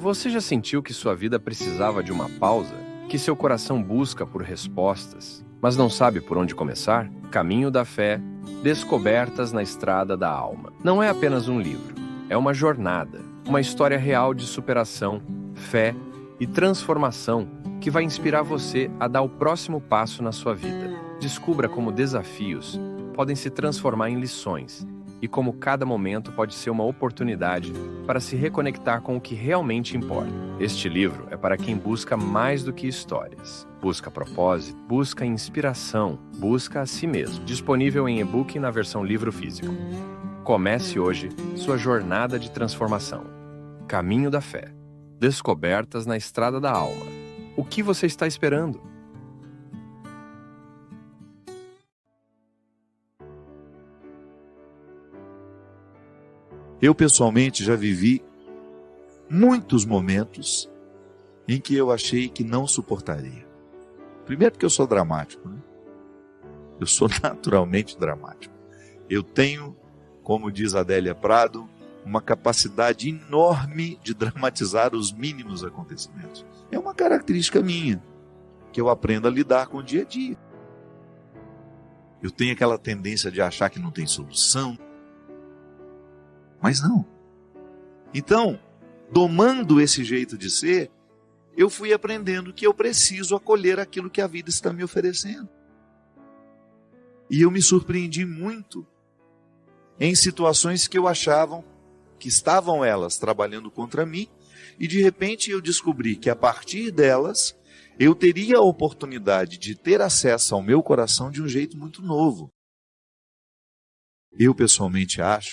Você já sentiu que sua vida precisava de uma pausa? Que seu coração busca por respostas, mas não sabe por onde começar? Caminho da Fé, Descobertas na Estrada da Alma. Não é apenas um livro, é uma jornada, uma história real de superação, fé e transformação que vai inspirar você a dar o próximo passo na sua vida. Descubra como desafios podem se transformar em lições e como cada momento pode ser uma oportunidade para se reconectar com o que realmente importa. Este livro é para quem busca mais do que histórias. Busca propósito, busca inspiração, busca a si mesmo. Disponível em e-book e na versão livro físico. Comece hoje sua jornada de transformação. Caminho da Fé. Descobertas na Estrada da Alma. O que você está esperando? Eu, pessoalmente, já vivi muitos momentos em que eu achei que não suportaria. Primeiro porque eu sou dramático, né? Eu sou naturalmente dramático. Eu tenho, como diz Adélia Prado, uma capacidade enorme de dramatizar os mínimos acontecimentos. É uma característica minha, que eu aprendo a lidar com o dia a dia. Eu tenho aquela tendência de achar que não tem solução, mas não. Então, domando esse jeito de ser, eu fui aprendendo que eu preciso acolher aquilo que a vida está me oferecendo. E eu me surpreendi muito em situações que eu achava que estavam elas trabalhando contra mim, e de repente eu descobri que a partir delas, eu teria a oportunidade de ter acesso ao meu coração de um jeito muito novo. Eu pessoalmente acho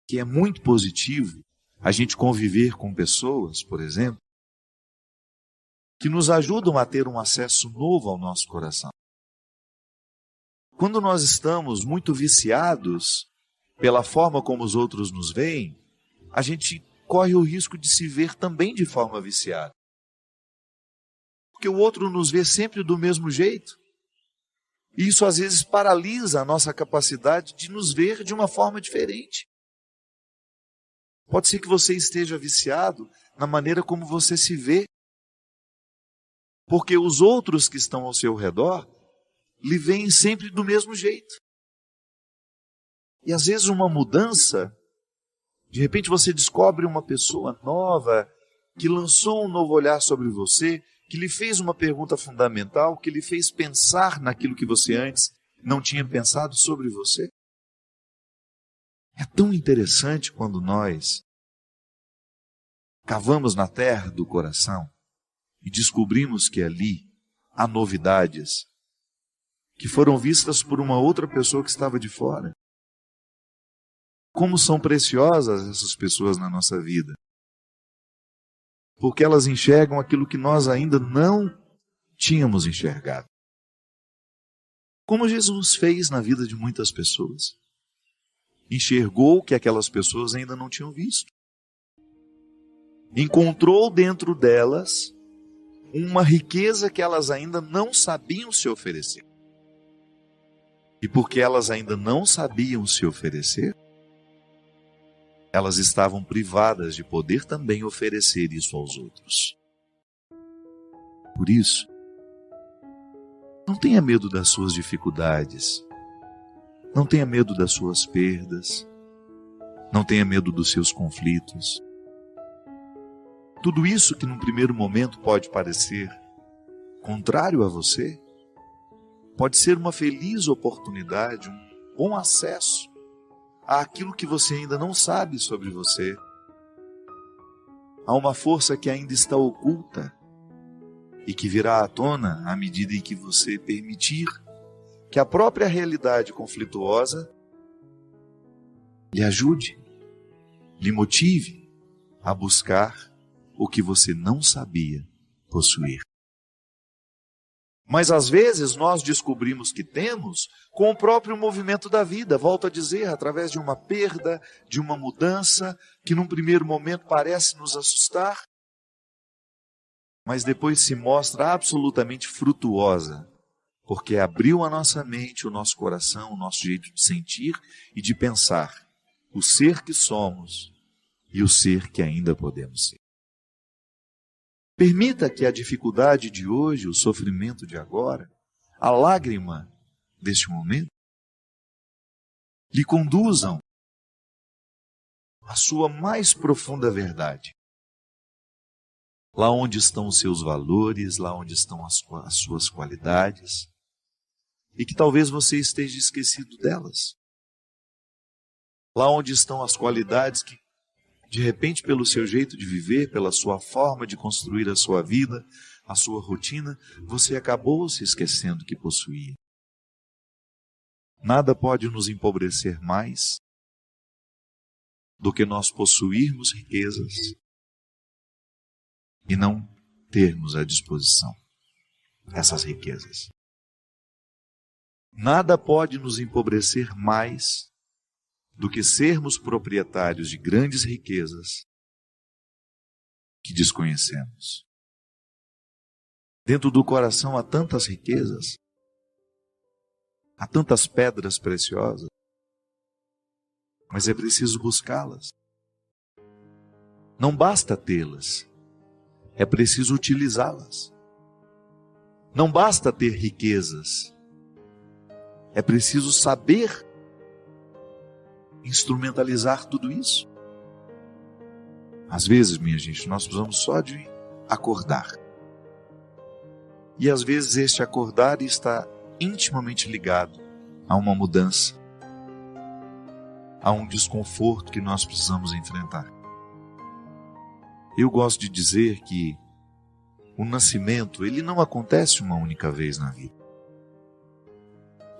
que é muito positivo a gente conviver com pessoas, por exemplo, que nos ajudam a ter um acesso novo ao nosso coração. Quando nós estamos muito viciados pela forma como os outros nos veem, a gente corre o risco de se ver também de forma viciada. Porque o outro nos vê sempre do mesmo jeito. E isso às vezes paralisa a nossa capacidade de nos ver de uma forma diferente. Pode ser que você esteja viciado na maneira como você se vê, porque os outros que estão ao seu redor lhe veem sempre do mesmo jeito. E às vezes uma mudança, de repente você descobre uma pessoa nova, que lançou um novo olhar sobre você, que lhe fez uma pergunta fundamental, que lhe fez pensar naquilo que você antes não tinha pensado sobre você. É tão interessante quando nós cavamos na terra do coração e descobrimos que ali há novidades que foram vistas por uma outra pessoa que estava de fora. Como são preciosas essas pessoas na nossa vida, porque elas enxergam aquilo que nós ainda não tínhamos enxergado. Como Jesus fez na vida de muitas pessoas. Enxergou o que aquelas pessoas ainda não tinham visto. Encontrou dentro delas uma riqueza que elas ainda não sabiam se oferecer. E porque elas ainda não sabiam se oferecer, elas estavam privadas de poder também oferecer isso aos outros. Por isso, não tenha medo das suas dificuldades, não tenha medo das suas perdas, não tenha medo dos seus conflitos. Tudo isso que num primeiro momento pode parecer contrário a você, pode ser uma feliz oportunidade, um bom acesso àquilo que você ainda não sabe sobre você. Há uma força que ainda está oculta e que virá à tona à medida em que você permitir que a própria realidade conflituosa lhe ajude, lhe motive a buscar o que você não sabia possuir. Mas às vezes nós descobrimos que temos com o próprio movimento da vida, volto a dizer, através de uma perda, de uma mudança, que num primeiro momento parece nos assustar, mas depois se mostra absolutamente frutuosa, porque abriu a nossa mente, o nosso coração, o nosso jeito de sentir e de pensar, o ser que somos, e o ser que ainda podemos ser. Permita que a dificuldade de hoje, o sofrimento de agora, a lágrima deste momento, lhe conduzam à sua mais profunda verdade. Lá onde estão os seus valores, lá onde estão as suas qualidades, e que talvez você esteja esquecido delas. Lá onde estão as qualidades que, de repente, pelo seu jeito de viver, pela sua forma de construir a sua vida, a sua rotina, você acabou se esquecendo que possuía. Nada pode nos empobrecer mais do que nós possuirmos riquezas e não termos à disposição essas riquezas. Nada pode nos empobrecer mais do que sermos proprietários de grandes riquezas que desconhecemos. Dentro do coração há tantas riquezas, há tantas pedras preciosas, mas é preciso buscá-las. Não basta tê-las, é preciso utilizá-las. Não basta ter riquezas, é preciso saber instrumentalizar tudo isso. Às vezes, minha gente, nós precisamos só de acordar. E às vezes este acordar está intimamente ligado a uma mudança, a um desconforto que nós precisamos enfrentar. Eu gosto de dizer que o nascimento, ele não acontece uma única vez na vida.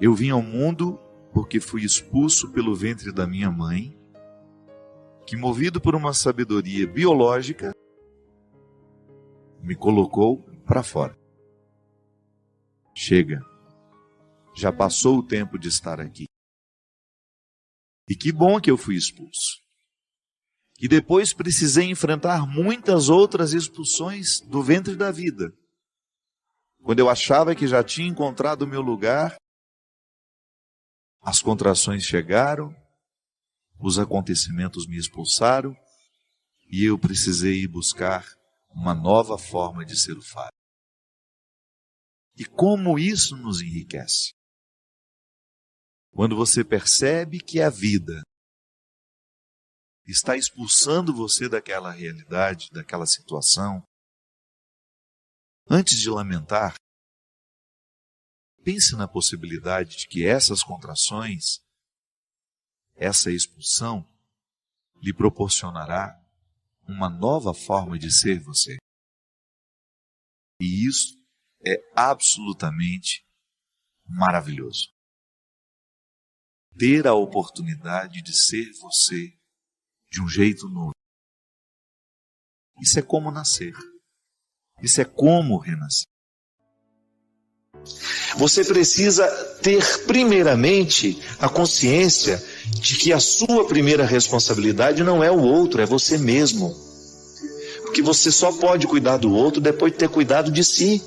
Eu vim ao mundo porque fui expulso pelo ventre da minha mãe, que, movido por uma sabedoria biológica, me colocou para fora. Chega, já passou o tempo de estar aqui. E que bom que eu fui expulso. E depois precisei enfrentar muitas outras expulsões do ventre da vida. Quando eu achava que já tinha encontrado o meu lugar, as contrações chegaram, os acontecimentos me expulsaram, e eu precisei ir buscar uma nova forma de ser o Fábio. E como isso nos enriquece? Quando você percebe que a vida está expulsando você daquela realidade, daquela situação, antes de lamentar, pense na possibilidade de que essas contrações, essa expulsão, lhe proporcionará uma nova forma de ser você. E isso é absolutamente maravilhoso. Ter a oportunidade de ser você de um jeito novo. Isso é como nascer. Isso é como renascer. Você precisa ter primeiramente a consciência de que a sua primeira responsabilidade não é o outro, é você mesmo. Porque você só pode cuidar do outro depois de ter cuidado de si.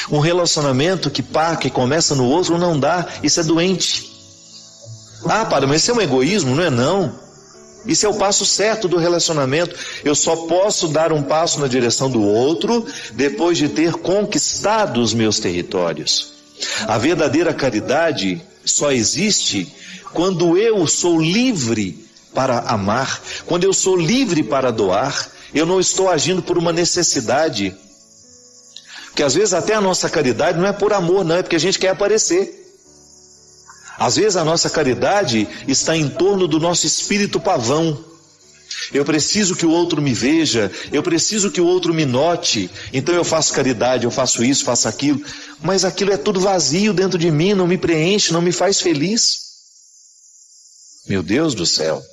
Um relacionamento que começa no outro não dá, isso é doente. Padre, mas isso é um egoísmo, não é não? Isso é o passo certo do relacionamento. Eu só posso dar um passo na direção do outro depois de ter conquistado os meus territórios. A verdadeira caridade só existe quando eu sou livre para amar, quando eu sou livre para doar. Eu não estou agindo por uma necessidade. Porque às vezes até a nossa caridade não é por amor, não, é porque a gente quer aparecer. Às vezes a nossa caridade está em torno do nosso espírito pavão. Eu preciso que o outro me veja, eu preciso que o outro me note, então eu faço caridade, eu faço isso, faço aquilo, mas aquilo é tudo vazio dentro de mim, não me preenche, não me faz feliz. Meu Deus do céu!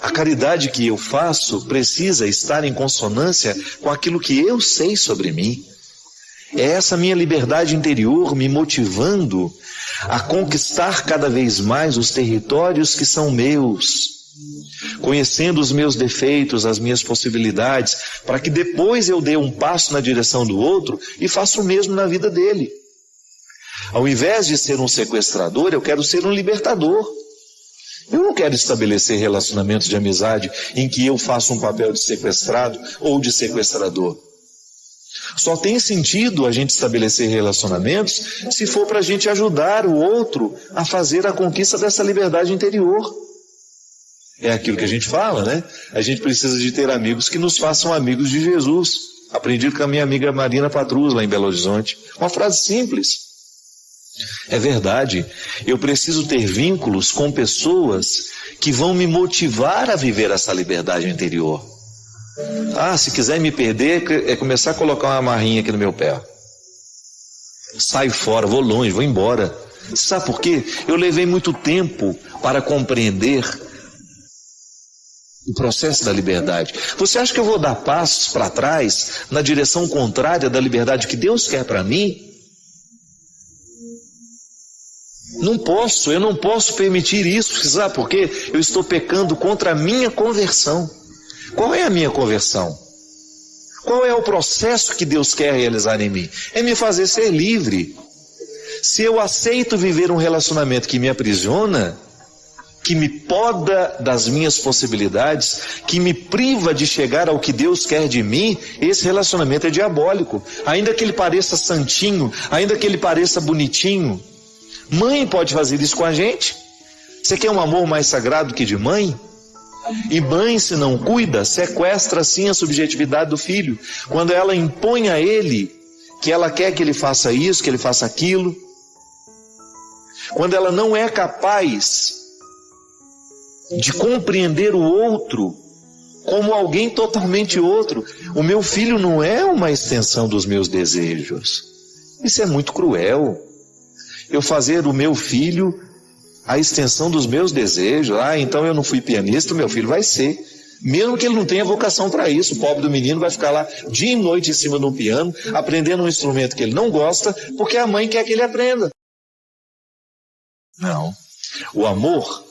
A caridade que eu faço precisa estar em consonância com aquilo que eu sei sobre mim. É essa minha liberdade interior me motivando a conquistar cada vez mais os territórios que são meus, conhecendo os meus defeitos, as minhas possibilidades, para que depois eu dê um passo na direção do outro e faça o mesmo na vida dele. Ao invés de ser um sequestrador, eu quero ser um libertador. Eu não quero estabelecer relacionamentos de amizade em que eu faço um papel de sequestrado ou de sequestrador. Só tem sentido a gente estabelecer relacionamentos se for para a gente ajudar o outro a fazer a conquista dessa liberdade interior. É aquilo que a gente fala, né? A gente precisa de ter amigos que nos façam amigos de Jesus. Aprendi com a minha amiga Marina Patrus, lá em Belo Horizonte. Uma frase simples. É verdade, eu preciso ter vínculos com pessoas que vão me motivar a viver essa liberdade interior. Se quiser me perder, é começar a colocar uma amarrinha aqui no meu pé. Saio fora, vou longe, vou embora. Sabe por quê? Eu levei muito tempo para compreender o processo da liberdade. Você acha que eu vou dar passos para trás na direção contrária da liberdade que Deus quer para mim? Não posso, eu não posso permitir isso. Sabe por quê? Eu estou pecando contra a minha conversão. Qual é a minha conversão? Qual é o processo que Deus quer realizar em mim? É me fazer ser livre. Se eu aceito viver um relacionamento que me aprisiona, que me poda das minhas possibilidades, que me priva de chegar ao que Deus quer de mim, esse relacionamento é diabólico. Ainda que ele pareça santinho, ainda que ele pareça bonitinho. Mãe pode fazer isso com a gente. Você quer um amor mais sagrado que de mãe? E mãe, se não cuida, sequestra assim a subjetividade do filho. Quando ela impõe a ele que ela quer que ele faça isso, que ele faça aquilo. Quando ela não é capaz de compreender o outro como alguém totalmente outro. O meu filho não é uma extensão dos meus desejos. Isso é muito cruel. Eu fazer o meu filho a extensão dos meus desejos. Então eu não fui pianista, o meu filho vai ser. Mesmo que ele não tenha vocação para isso, o pobre do menino vai ficar lá dia e noite em cima de um piano, aprendendo um instrumento que ele não gosta, porque a mãe quer que ele aprenda. Não. O amor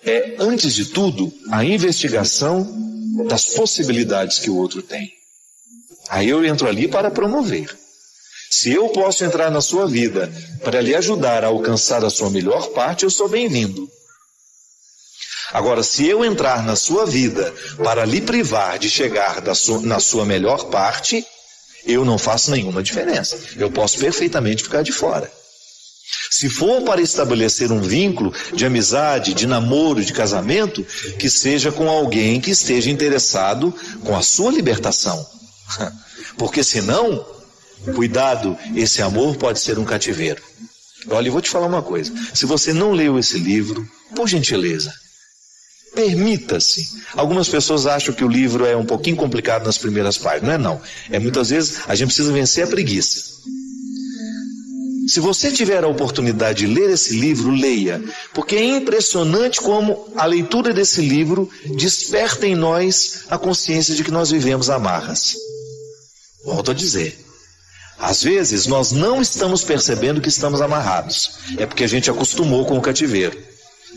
é, antes de tudo, a investigação das possibilidades que o outro tem. Aí eu entro ali para promover. Se eu posso entrar na sua vida para lhe ajudar a alcançar a sua melhor parte, eu sou bem-vindo. Agora, se eu entrar na sua vida para lhe privar de chegar na sua melhor parte, eu não faço nenhuma diferença. Eu posso perfeitamente ficar de fora. Se for para estabelecer um vínculo de amizade, de namoro, de casamento, que seja com alguém que esteja interessado com a sua libertação. Porque senão, cuidado, esse amor pode ser um cativeiro. Olha, eu vou te falar uma coisa. Se você não leu esse livro, por gentileza, permita-se. Algumas pessoas acham que o livro é um pouquinho complicado nas primeiras páginas. Não é não. Muitas vezes a gente precisa vencer a preguiça. Se você tiver a oportunidade de ler esse livro, leia. Porque é impressionante como a leitura desse livro desperta em nós a consciência de que nós vivemos amarras. Volto a dizer. Às vezes nós não estamos percebendo que estamos amarrados. É porque a gente acostumou com o cativeiro.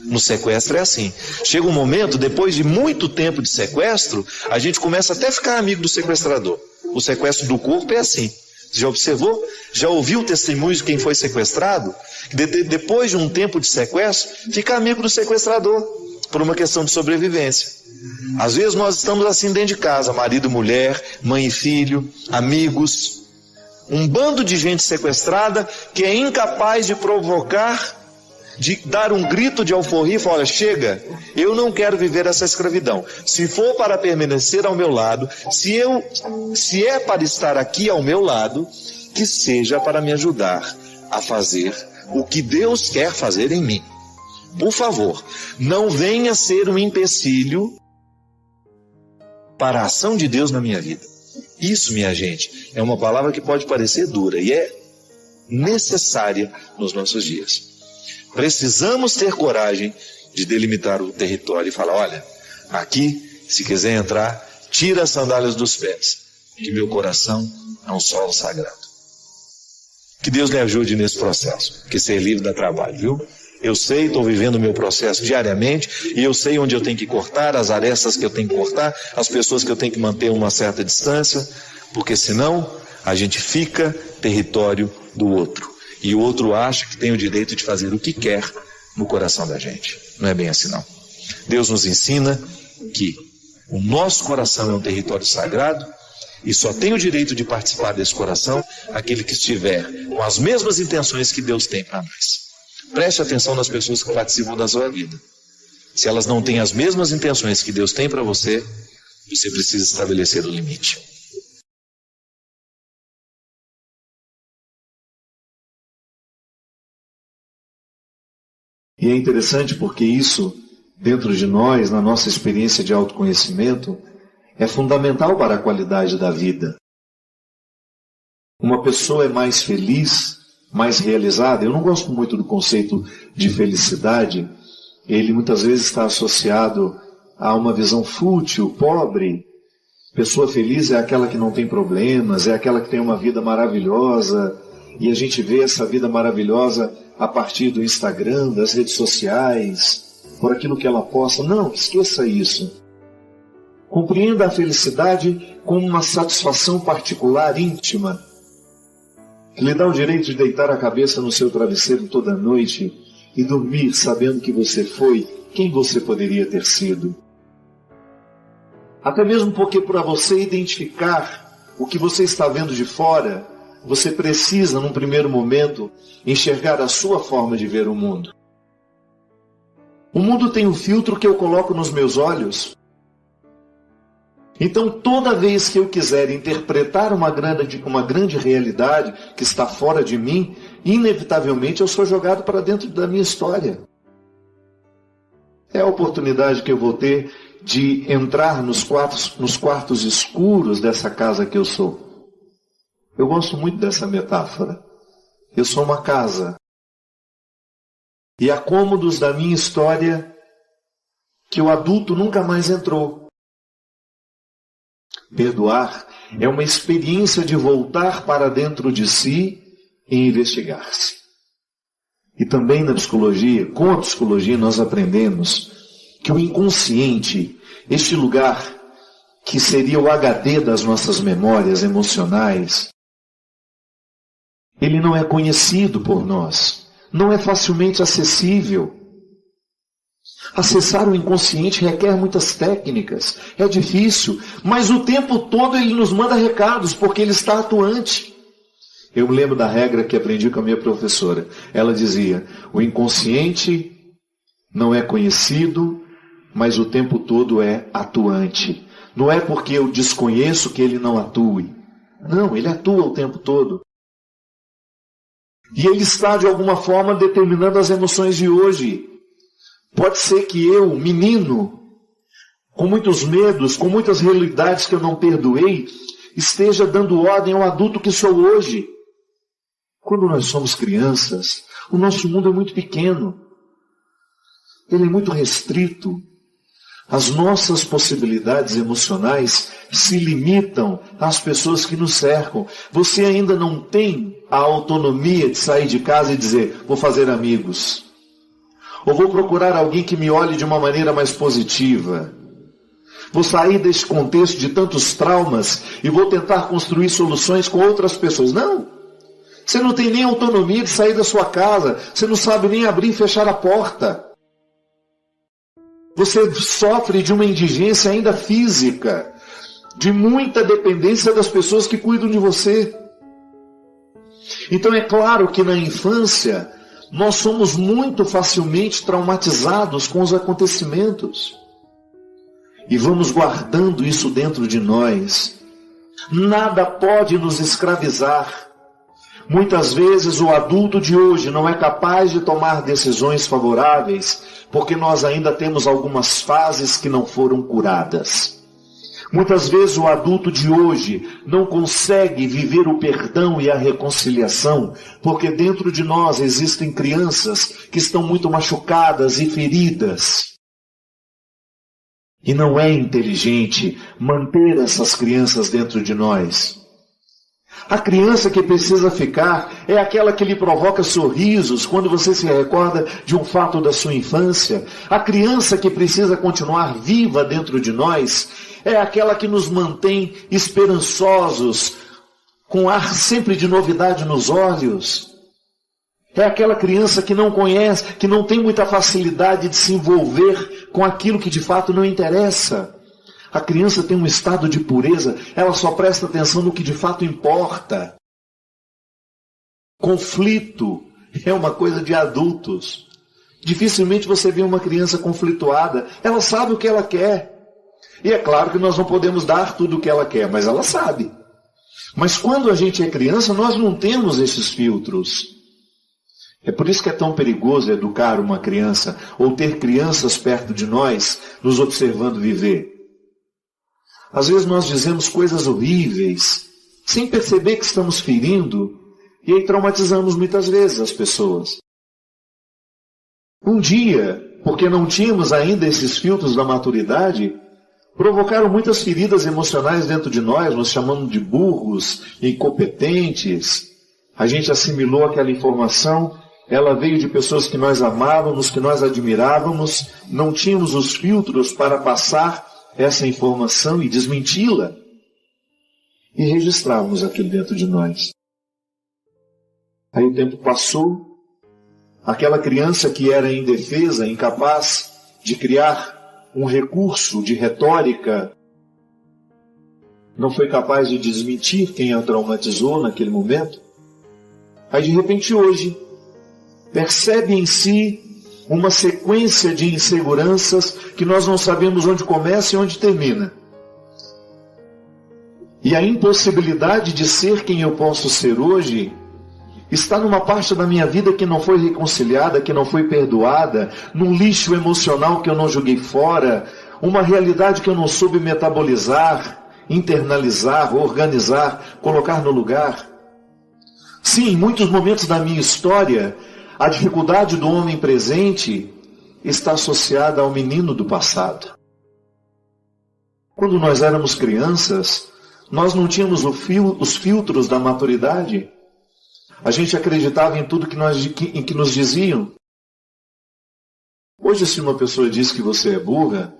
No sequestro é assim. Chega um momento, depois de muito tempo de sequestro, a gente começa até a ficar amigo do sequestrador. O sequestro do corpo é assim. Você já observou? Já ouviu o testemunho de quem foi sequestrado? Depois de um tempo de sequestro, fica amigo do sequestrador, por uma questão de sobrevivência. Às vezes nós estamos assim dentro de casa, marido, mulher, mãe e filho, amigos. Um bando de gente sequestrada que é incapaz de provocar, de dar um grito de alforria e falar: olha, chega, eu não quero viver essa escravidão. Se for para permanecer ao meu lado, se é para estar aqui ao meu lado, que seja para me ajudar a fazer o que Deus quer fazer em mim. Por favor, não venha ser um empecilho para a ação de Deus na minha vida. Isso, minha gente, é uma palavra que pode parecer dura e é necessária nos nossos dias. Precisamos ter coragem de delimitar o território e falar: olha, aqui, se quiser entrar, tira as sandálias dos pés, que meu coração é um solo sagrado. Que Deus lhe ajude nesse processo, porque ser livre dá trabalho, viu? Eu sei, estou vivendo o meu processo diariamente, e eu sei onde eu tenho que cortar, as arestas que eu tenho que cortar, as pessoas que eu tenho que manter uma certa distância, porque senão a gente fica território do outro. E o outro acha que tem o direito de fazer o que quer no coração da gente. Não é bem assim, não. Deus nos ensina que o nosso coração é um território sagrado e só tem o direito de participar desse coração aquele que estiver com as mesmas intenções que Deus tem para nós. Preste atenção nas pessoas que participam da sua vida. Se elas não têm as mesmas intenções que Deus tem para você, você precisa estabelecer o limite. E é interessante porque isso, dentro de nós, na nossa experiência de autoconhecimento, é fundamental para a qualidade da vida. Uma pessoa é mais feliz, mais realizada. Eu não gosto muito do conceito de felicidade. Ele muitas vezes está associado a uma visão fútil, pobre. Pessoa feliz é aquela que não tem problemas, é aquela que tem uma vida maravilhosa. E a gente vê essa vida maravilhosa a partir do Instagram, das redes sociais, por aquilo que ela posta. Não, esqueça isso. Compreenda a felicidade como uma satisfação particular, íntima, que lhe dá o direito de deitar a cabeça no seu travesseiro toda noite e dormir sabendo que você foi quem você poderia ter sido. Até mesmo porque para você identificar o que você está vendo de fora, você precisa, num primeiro momento, enxergar a sua forma de ver o mundo. O mundo tem um filtro que eu coloco nos meus olhos. Então, toda vez que eu quiser interpretar uma grande realidade que está fora de mim, inevitavelmente eu sou jogado para dentro da minha história. É a oportunidade que eu vou ter de entrar nos quartos escuros dessa casa que eu sou. Eu gosto muito dessa metáfora. Eu sou uma casa. E há cômodos da minha história que o adulto nunca mais entrou. Perdoar é uma experiência de voltar para dentro de si e investigar-se. E também na psicologia, com a psicologia nós aprendemos que o inconsciente, este lugar que seria o HD das nossas memórias emocionais, ele não é conhecido por nós, não é facilmente acessível. Acessar o inconsciente requer muitas técnicas, é difícil, mas o tempo todo ele nos manda recados, porque ele está atuante. Eu me lembro da regra que aprendi com a minha professora. Ela dizia, o inconsciente não é conhecido, mas o tempo todo é atuante. Não é porque eu desconheço que ele não atue. Não, ele atua o tempo todo. E ele está, de alguma forma, determinando as emoções de hoje. Pode ser que eu, menino, com muitos medos, com muitas realidades que eu não perdoei, esteja dando ordem ao adulto que sou hoje. Quando nós somos crianças, o nosso mundo é muito pequeno. Ele é muito restrito. As nossas possibilidades emocionais se limitam às pessoas que nos cercam. Você ainda não tem a autonomia de sair de casa e dizer, vou fazer amigos. Ou vou procurar alguém que me olhe de uma maneira mais positiva. Vou sair desse contexto de tantos traumas e vou tentar construir soluções com outras pessoas. Não. Você não tem nem autonomia de sair da sua casa. Você não sabe nem abrir e fechar a porta. Você sofre de uma indigência ainda física, de muita dependência das pessoas que cuidam de você. Então é claro que na infância nós somos muito facilmente traumatizados com os acontecimentos. E vamos guardando isso dentro de nós. Nada pode nos escravizar. Muitas vezes o adulto de hoje não é capaz de tomar decisões favoráveis, porque nós ainda temos algumas fases que não foram curadas. Muitas vezes o adulto de hoje não consegue viver o perdão e a reconciliação, porque dentro de nós existem crianças que estão muito machucadas e feridas. E não é inteligente manter essas crianças dentro de nós. A criança que precisa ficar é aquela que lhe provoca sorrisos quando você se recorda de um fato da sua infância. A criança que precisa continuar viva dentro de nós é aquela que nos mantém esperançosos, com ar sempre de novidade nos olhos. É aquela criança que não conhece, que não tem muita facilidade de se envolver com aquilo que de fato não interessa. A criança tem um estado de pureza, ela só presta atenção no que de fato importa. Conflito é uma coisa de adultos. Dificilmente você vê uma criança conflituada. Ela sabe o que ela quer. E é claro que nós não podemos dar tudo o que ela quer, mas ela sabe. Mas quando a gente é criança, nós não temos esses filtros. É por isso que é tão perigoso educar uma criança, ou ter crianças perto de nós, nos observando viver. Às vezes nós dizemos coisas horríveis, sem perceber que estamos ferindo, e aí traumatizamos muitas vezes as pessoas. Um dia, porque não tínhamos ainda esses filtros da maturidade, provocaram muitas feridas emocionais dentro de nós, nos chamando de burros, incompetentes. A gente assimilou aquela informação, ela veio de pessoas que nós amávamos, que nós admirávamos, não tínhamos os filtros para passar essa informação e desmenti-la. E registrávamos aquilo dentro de nós. Aí o tempo passou, aquela criança que era indefesa, incapaz de criar um recurso de retórica, não foi capaz de desmentir quem a traumatizou naquele momento. Aí de repente hoje, percebe em si uma sequência de inseguranças que nós não sabemos onde começa e onde termina. E a impossibilidade de ser quem eu posso ser hoje está numa parte da minha vida que não foi reconciliada, que não foi perdoada, num lixo emocional que eu não joguei fora, uma realidade que eu não soube metabolizar, internalizar, organizar, colocar no lugar. Sim, em muitos momentos da minha história, a dificuldade do homem presente está associada ao menino do passado. Quando nós éramos crianças, nós não tínhamos os filtros da maturidade. A gente acreditava em tudo em que nos diziam. Hoje, se uma pessoa diz que você é burra,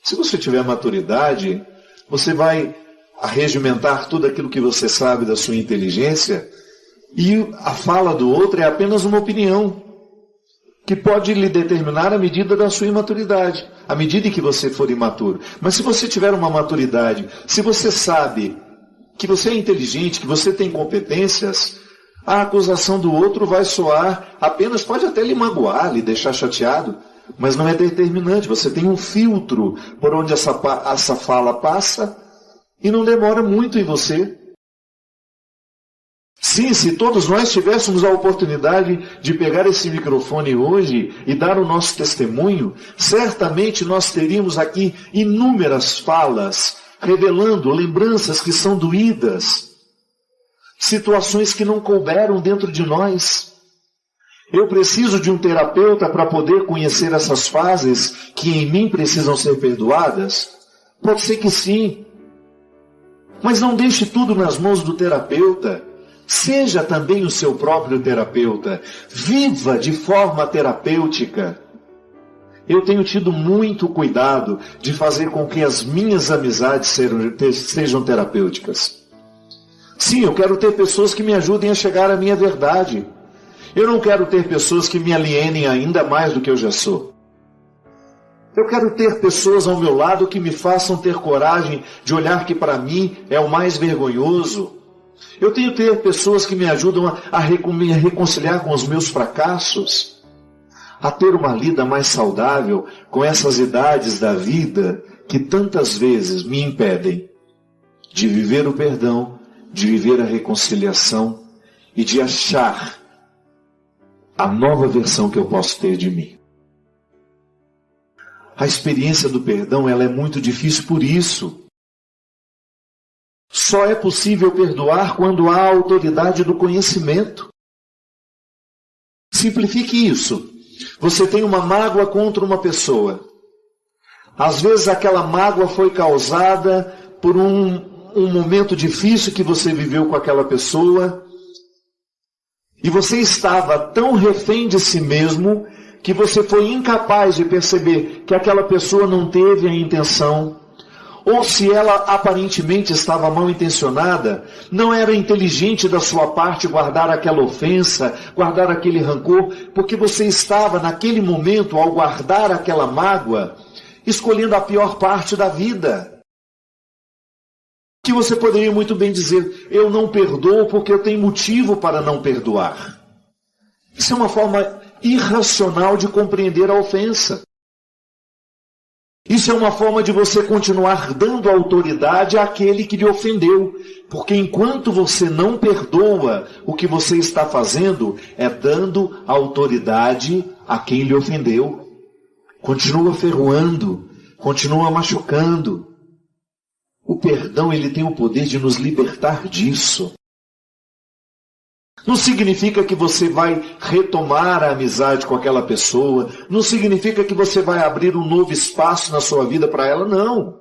se você tiver maturidade, você vai arregimentar tudo aquilo que você sabe da sua inteligência, e a fala do outro é apenas uma opinião, que pode lhe determinar a medida da sua imaturidade, à medida em que você for imaturo. Mas se você tiver uma maturidade, se você sabe que você é inteligente, que você tem competências, a acusação do outro vai soar apenas, pode até lhe magoar, lhe deixar chateado, mas não é determinante. Você tem um filtro por onde essa fala passa e não demora muito em você. Sim, se todos nós tivéssemos a oportunidade de pegar esse microfone hoje e dar o nosso testemunho, certamente nós teríamos aqui inúmeras falas, revelando lembranças que são doídas, situações que não couberam dentro de nós. Eu preciso de um terapeuta para poder conhecer essas fases que em mim precisam ser perdoadas? Pode ser que sim. Mas não deixe tudo nas mãos do terapeuta. Seja também o seu próprio terapeuta. Viva de forma terapêutica. Eu tenho tido muito cuidado de fazer com que as minhas amizades sejam terapêuticas. Sim, eu quero ter pessoas que me ajudem a chegar à minha verdade. Eu não quero ter pessoas que me alienem ainda mais do que eu já sou. Eu quero ter pessoas ao meu lado que me façam ter coragem de olhar que para mim é o mais vergonhoso. Eu tenho que ter pessoas que me ajudam a me reconciliar com os meus fracassos, a ter uma lida mais saudável com essas idades da vida que tantas vezes me impedem de viver o perdão, de viver a reconciliação e de achar a nova versão que eu posso ter de mim. A experiência do perdão, ela é muito difícil por isso. Só é possível perdoar quando há a autoridade do conhecimento. Simplifique isso. Você tem uma mágoa contra uma pessoa. Às vezes aquela mágoa foi causada por um momento difícil que você viveu com aquela pessoa. E você estava tão refém de si mesmo que você foi incapaz de perceber que aquela pessoa não teve a intenção ou se ela aparentemente estava mal intencionada, não era inteligente da sua parte guardar aquela ofensa, guardar aquele rancor, porque você estava naquele momento, ao guardar aquela mágoa, escolhendo a pior parte da vida. Que você poderia muito bem dizer, eu não perdoo porque eu tenho motivo para não perdoar. Isso é uma forma irracional de compreender a ofensa. Isso é uma forma de você continuar dando autoridade àquele que lhe ofendeu. Porque enquanto você não perdoa, o que você está fazendo é dando autoridade a quem lhe ofendeu. Continua ferroando, continua machucando. O perdão, ele tem o poder de nos libertar disso. Não significa que você vai retomar a amizade com aquela pessoa. Não significa que você vai abrir um novo espaço na sua vida para ela. Não.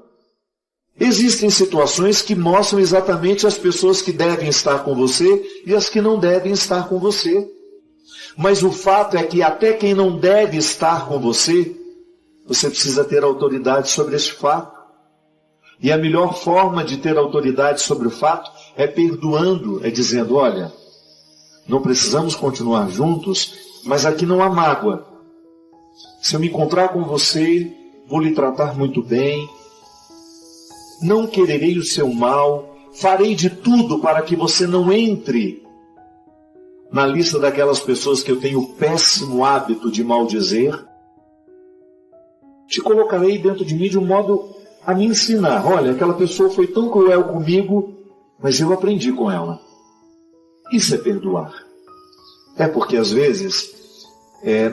Existem situações que mostram exatamente as pessoas que devem estar com você e as que não devem estar com você. Mas o fato é que até quem não deve estar com você, você precisa ter autoridade sobre esse fato. E a melhor forma de ter autoridade sobre o fato é perdoando, é dizendo, olha, não precisamos continuar juntos, mas aqui não há mágoa. Se eu me encontrar com você, vou lhe tratar muito bem, não quererei o seu mal, farei de tudo para que você não entre na lista daquelas pessoas que eu tenho o péssimo hábito de maldizer. Te colocarei dentro de mim de um modo a me ensinar. Olha, aquela pessoa foi tão cruel comigo, mas eu aprendi com ela. Isso é perdoar. É porque às vezes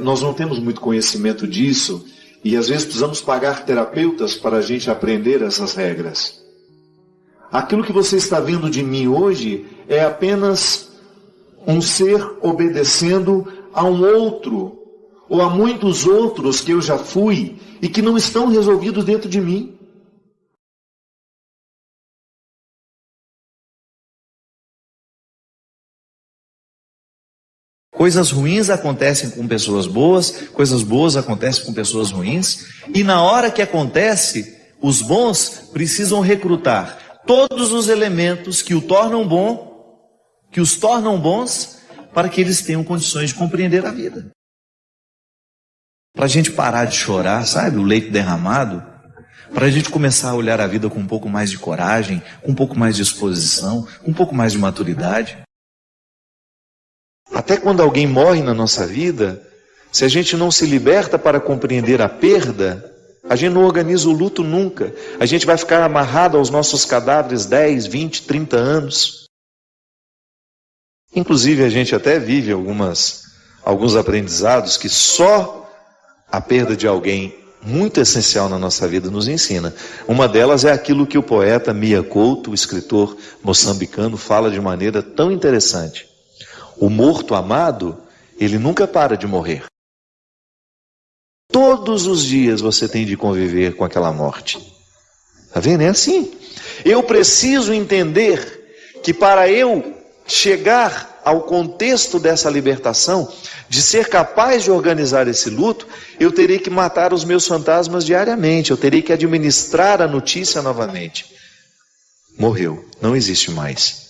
nós não temos muito conhecimento disso e às vezes precisamos pagar terapeutas para a gente aprender essas regras. Aquilo que você está vendo de mim hoje é apenas um ser obedecendo a um outro ou a muitos outros que eu já fui e que não estão resolvidos dentro de mim. Coisas ruins acontecem com pessoas boas, coisas boas acontecem com pessoas ruins, e na hora que acontece, os bons precisam recrutar todos os elementos que os tornam bons, para que eles tenham condições de compreender a vida. Para a gente parar de chorar, sabe, o leite derramado, para a gente começar a olhar a vida com um pouco mais de coragem, com um pouco mais de exposição, com um pouco mais de maturidade. Até quando alguém morre na nossa vida, se a gente não se liberta para compreender a perda, a gente não organiza o luto nunca. A gente vai ficar amarrado aos nossos cadáveres 10, 20, 30 anos. Inclusive a gente até vive alguns aprendizados que só a perda de alguém muito essencial na nossa vida nos ensina. Uma delas é aquilo que o poeta Mia Couto, o escritor moçambicano, fala de maneira tão interessante. O morto amado, ele nunca para de morrer. Todos os dias você tem de conviver com aquela morte. Está vendo? É assim. Eu preciso entender que para eu chegar ao contexto dessa libertação, de ser capaz de organizar esse luto, eu terei que matar os meus fantasmas diariamente, eu terei que administrar a notícia novamente. Morreu, não existe mais.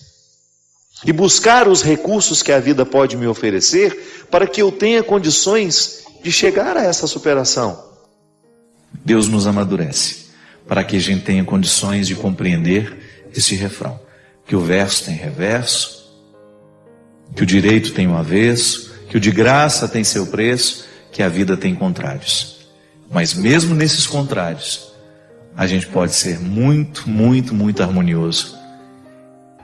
E buscar os recursos que a vida pode me oferecer para que eu tenha condições de chegar a essa superação. Deus nos amadurece para que a gente tenha condições de compreender esse refrão. Que o verso tem reverso, que o direito tem um avesso, que o de graça tem seu preço, que a vida tem contrários. Mas mesmo nesses contrários, a gente pode ser muito, muito, muito harmonioso.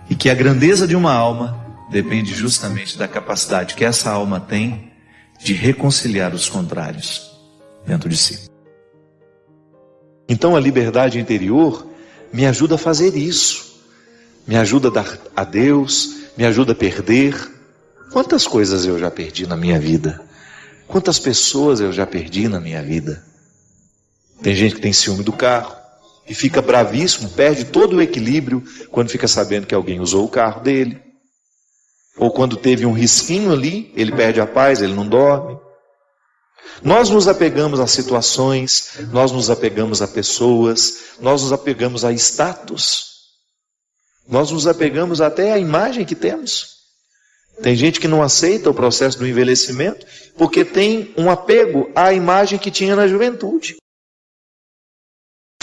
E que a grandeza de uma alma depende justamente da capacidade que essa alma tem de reconciliar os contrários dentro de si. Então a liberdade interior me ajuda a fazer isso. Me ajuda a dar a Deus, me ajuda a perder. Quantas coisas eu já perdi na minha vida? Quantas pessoas eu já perdi na minha vida? Tem gente que tem ciúme do carro e fica bravíssimo, perde todo o equilíbrio quando fica sabendo que alguém usou o carro dele. Ou quando teve um risquinho ali, ele perde a paz, ele não dorme. Nós nos apegamos a situações, nós nos apegamos a pessoas, nós nos apegamos a status, nós nos apegamos até à imagem que temos. Tem gente que não aceita o processo do envelhecimento porque tem um apego à imagem que tinha na juventude.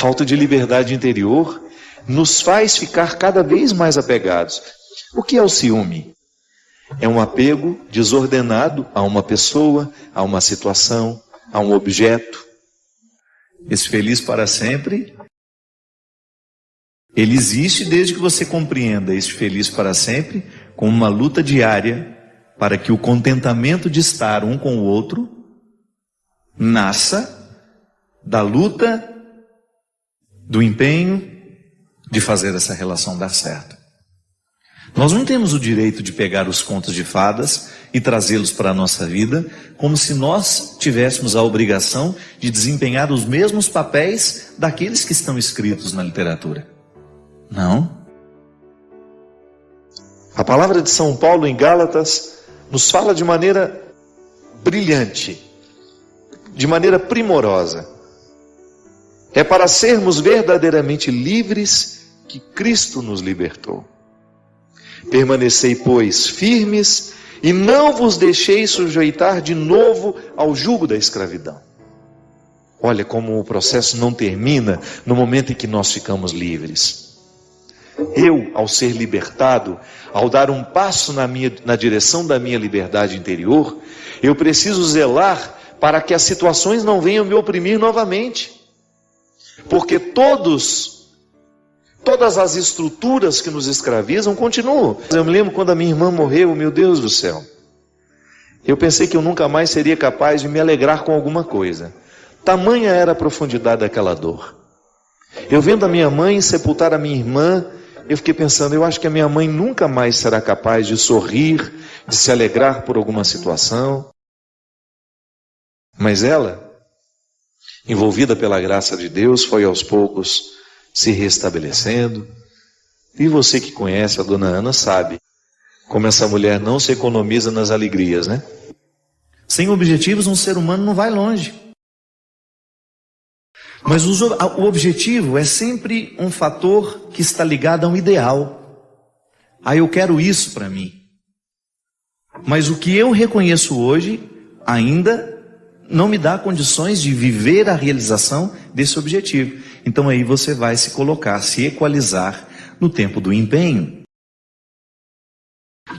Falta de liberdade interior nos faz ficar cada vez mais apegados. O que é o ciúme? É um apego desordenado a uma pessoa, a uma situação, a um objeto. Esse feliz para sempre, ele existe desde que você compreenda esse feliz para sempre como uma luta diária para que o contentamento de estar um com o outro nasça da luta, do empenho de fazer essa relação dar certo. Nós não temos o direito de pegar os contos de fadas e trazê-los para a nossa vida como se nós tivéssemos a obrigação de desempenhar os mesmos papéis daqueles que estão escritos na literatura. Não. A palavra de São Paulo em Gálatas nos fala de maneira brilhante, de maneira primorosa. É para sermos verdadeiramente livres que Cristo nos libertou. Permanecei, pois, firmes e não vos deixeis sujeitar de novo ao jugo da escravidão. Olha como o processo não termina no momento em que nós ficamos livres. Eu, ao ser libertado, ao dar um passo na direção da minha liberdade interior, eu preciso zelar para que as situações não venham me oprimir novamente. Porque todas as estruturas que nos escravizam continuam. Eu me lembro quando a minha irmã morreu, meu Deus do céu. Eu pensei que eu nunca mais seria capaz de me alegrar com alguma coisa. Tamanha era a profundidade daquela dor. Eu vendo a minha mãe sepultar a minha irmã, eu fiquei pensando, eu acho que a minha mãe nunca mais será capaz de sorrir, de se alegrar por alguma situação. Mas ela, envolvida pela graça de Deus, foi aos poucos se restabelecendo. E você que conhece a dona Ana sabe como essa mulher não se economiza nas alegrias, né? Sem objetivos um ser humano não vai longe. Mas o objetivo é sempre um fator que está ligado a um ideal. Eu quero isso para mim. Mas o que eu reconheço hoje ainda não me dá condições de viver a realização desse objetivo. Então aí você vai se colocar, se equalizar no tempo do empenho.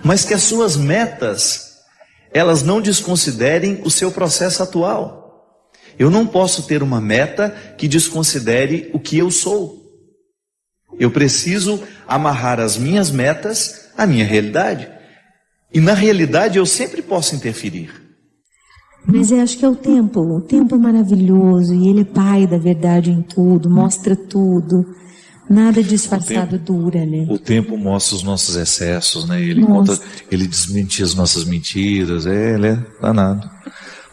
Mas que as suas metas, elas não desconsiderem o seu processo atual. Eu não posso ter uma meta que desconsidere o que eu sou. Eu preciso amarrar as minhas metas à minha realidade. E na realidade eu sempre posso interferir. Mas eu acho que é o tempo é maravilhoso, e ele é pai da verdade em tudo, mostra tudo, nada disfarçado dura, né? O tempo mostra os nossos excessos, né? Ele desmente as nossas mentiras, ele é danado.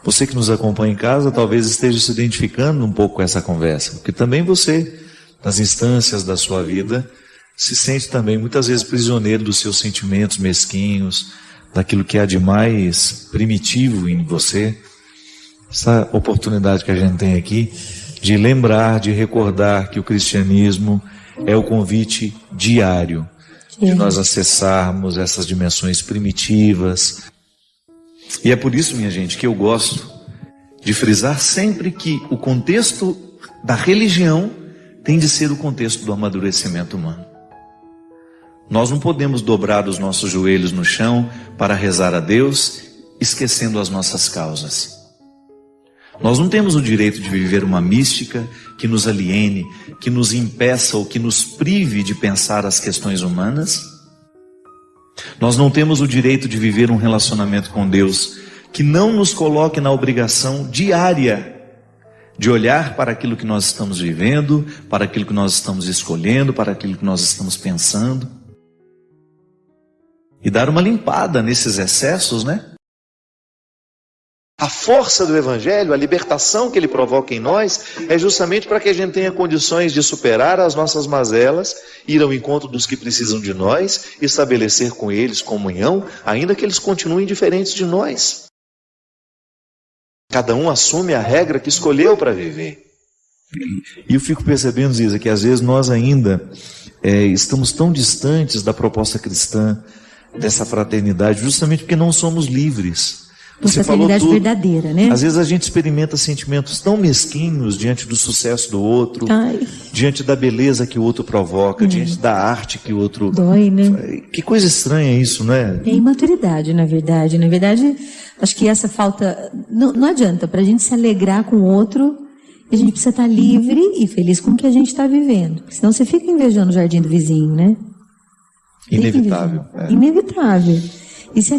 Você que nos acompanha em casa talvez esteja se identificando um pouco com essa conversa, porque também você, nas instâncias da sua vida, se sente também muitas vezes prisioneiro dos seus sentimentos mesquinhos, daquilo que há de mais primitivo em você. Essa oportunidade que a gente tem aqui de lembrar, de recordar que o cristianismo é o convite diário de nós acessarmos essas dimensões primitivas. E é por isso, minha gente, que eu gosto de frisar sempre que o contexto da religião tem de ser o contexto do amadurecimento humano. Nós não podemos dobrar os nossos joelhos no chão para rezar a Deus, esquecendo as nossas causas. Nós não temos o direito de viver uma mística que nos aliene, que nos impeça ou que nos prive de pensar as questões humanas. Nós não temos o direito de viver um relacionamento com Deus que não nos coloque na obrigação diária de olhar para aquilo que nós estamos vivendo, para aquilo que nós estamos escolhendo, para aquilo que nós estamos pensando. E dar uma limpada nesses excessos, né? A força do Evangelho, a libertação que ele provoca em nós, é justamente para que a gente tenha condições de superar as nossas mazelas, ir ao encontro dos que precisam de nós, estabelecer com eles comunhão, ainda que eles continuem diferentes de nós. Cada um assume a regra que escolheu para viver. E eu fico percebendo, Ziza, que às vezes nós ainda estamos tão distantes da proposta cristã, dessa fraternidade, justamente porque não somos livres. Você falou tudo. Verdadeira, né? Às vezes a gente experimenta sentimentos tão mesquinhos diante do sucesso do outro, diante da beleza que o outro provoca, diante da arte que o outro... Dói, né? Que coisa estranha isso, né? É imaturidade, na verdade. Na verdade, acho que essa falta... Não adianta, para a gente se alegrar com o outro, a gente precisa estar livre e feliz com o que a gente está vivendo. Senão você fica invejando o jardim do vizinho, né? Inevitável. Inevitável. E se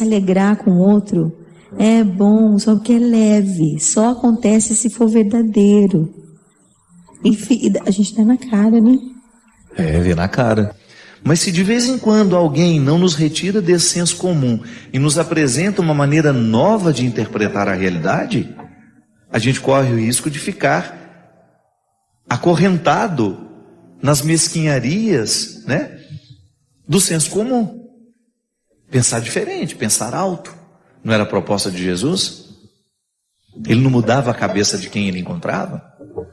alegrar com o outro é bom, só porque é leve. Só acontece se for verdadeiro. E a gente dá na cara, né? Vê na cara. Mas se de vez em quando alguém não nos retira desse senso comum e nos apresenta uma maneira nova de interpretar a realidade, a gente corre o risco de ficar acorrentado nas mesquinharias, né, do senso comum. Pensar diferente, pensar alto. Não era a proposta de Jesus? Ele não mudava a cabeça de quem ele encontrava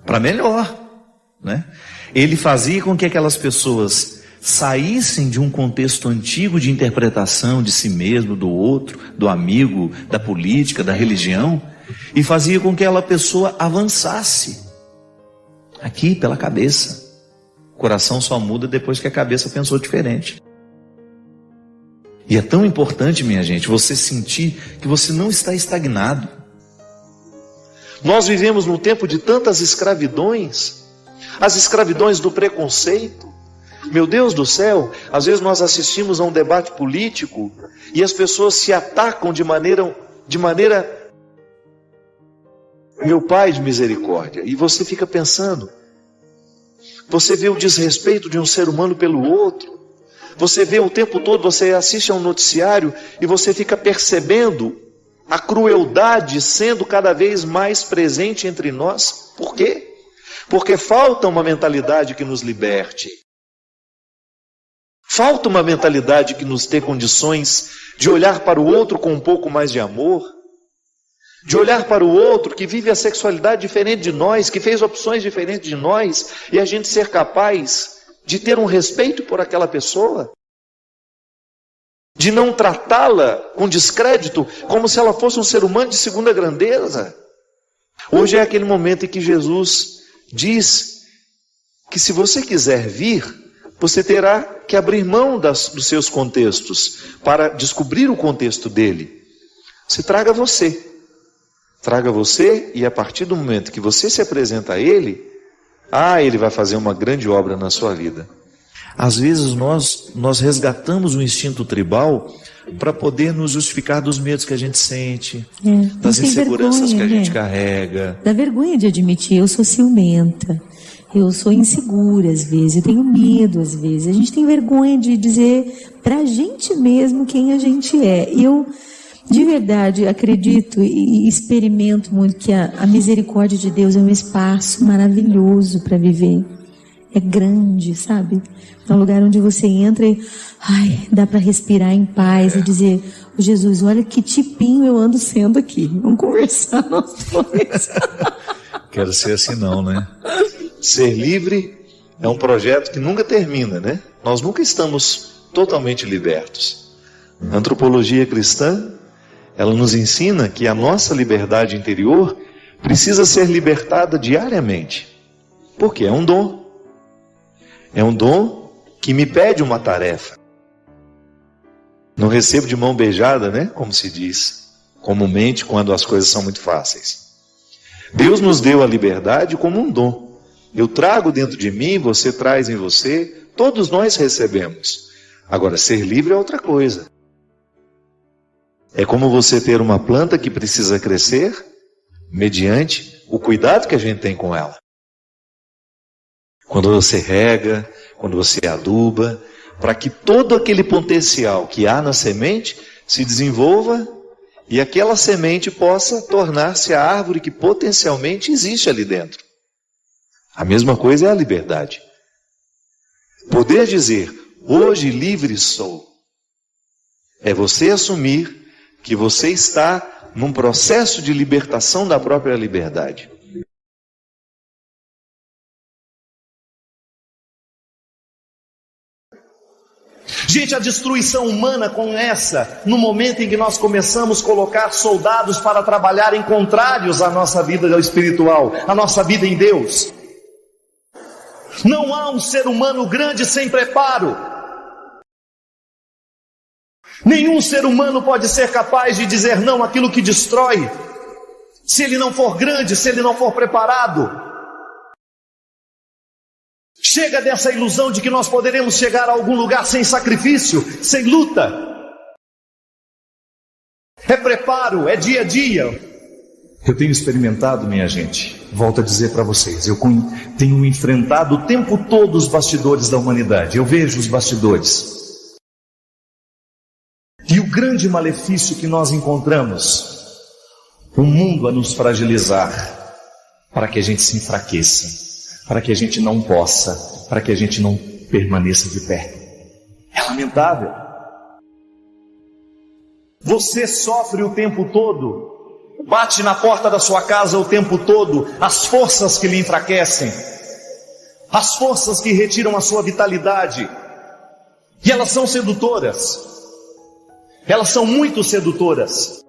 para melhor, né? Ele fazia com que aquelas pessoas saíssem de um contexto antigo de interpretação de si mesmo, do outro, do amigo, da política, da religião, e fazia com que aquela pessoa avançasse aqui pela cabeça. O coração só muda depois que a cabeça pensou diferente. E é tão importante, minha gente, você sentir que você não está estagnado. Nós vivemos num tempo de tantas escravidões, as escravidões do preconceito. Meu Deus do céu, às vezes nós assistimos a um debate político e as pessoas se atacam de maneira, meu Pai de misericórdia, e você fica pensando, você vê o desrespeito de um ser humano pelo outro, você vê o tempo todo, você assiste a um noticiário e você fica percebendo a crueldade sendo cada vez mais presente entre nós. Por quê? Porque falta uma mentalidade que nos liberte. Falta uma mentalidade que nos dê condições de olhar para o outro com um pouco mais de amor, de olhar para o outro que vive a sexualidade diferente de nós, que fez opções diferentes de nós, e a gente ser capaz de ter um respeito por aquela pessoa, de não tratá-la com descrédito, como se ela fosse um ser humano de segunda grandeza. Hoje é aquele momento em que Jesus diz que se você quiser vir, você terá que abrir mão dos seus contextos para descobrir o contexto dele. Se traga você. Traga você, e a partir do momento que você se apresenta a ele, ele vai fazer uma grande obra na sua vida. Às vezes nós resgatamos o instinto tribal para poder nos justificar dos medos que a gente sente, das inseguranças que a gente carrega. Dá vergonha de admitir, eu sou ciumenta, eu sou insegura às vezes, eu tenho medo às vezes. A gente tem vergonha de dizer para a gente mesmo quem a gente é. E eu, de verdade, acredito e experimento muito que a misericórdia de Deus é um espaço maravilhoso para viver. É grande, sabe? É um lugar onde você entra e dá para respirar em paz e dizer, Jesus, olha que tipinho eu ando sendo aqui. Vamos conversar nós dois. Quero ser assim não, né? Ser livre é um projeto que nunca termina, né? Nós nunca estamos totalmente libertos. A antropologia cristã, ela nos ensina que a nossa liberdade interior precisa ser libertada diariamente. Porque é um dom. É um dom que me pede uma tarefa. Não recebo de mão beijada, né? Como se diz comumente quando as coisas são muito fáceis. Deus nos deu a liberdade como um dom. Eu trago dentro de mim, você traz em você, todos nós recebemos. Agora, ser livre é outra coisa. É como você ter uma planta que precisa crescer mediante o cuidado que a gente tem com ela. Quando você rega, quando você aduba, para que todo aquele potencial que há na semente se desenvolva e aquela semente possa tornar-se a árvore que potencialmente existe ali dentro. A mesma coisa é a liberdade. Poder dizer, hoje livre sou, é você assumir que você está num processo de libertação da própria liberdade. Gente, a destruição humana começa no momento em que nós começamos a colocar soldados para trabalharem contrários à nossa vida espiritual, à nossa vida em Deus. Não há um ser humano grande sem preparo. Nenhum ser humano pode ser capaz de dizer não àquilo que destrói, se ele não for grande, se ele não for preparado. Chega dessa ilusão de que nós poderemos chegar a algum lugar sem sacrifício, sem luta. É preparo, é dia a dia. Eu tenho experimentado, minha gente, volto a dizer para vocês, eu tenho enfrentado o tempo todo os bastidores da humanidade. Eu vejo os bastidores. E o grande malefício que nós encontramos, o mundo a nos fragilizar, para que a gente se enfraqueça, para que a gente não possa, para que a gente não permaneça de pé. É lamentável. Você sofre o tempo todo, bate na porta da sua casa o tempo todo, as forças que lhe enfraquecem, as forças que retiram a sua vitalidade, e elas são sedutoras, elas são muito sedutoras.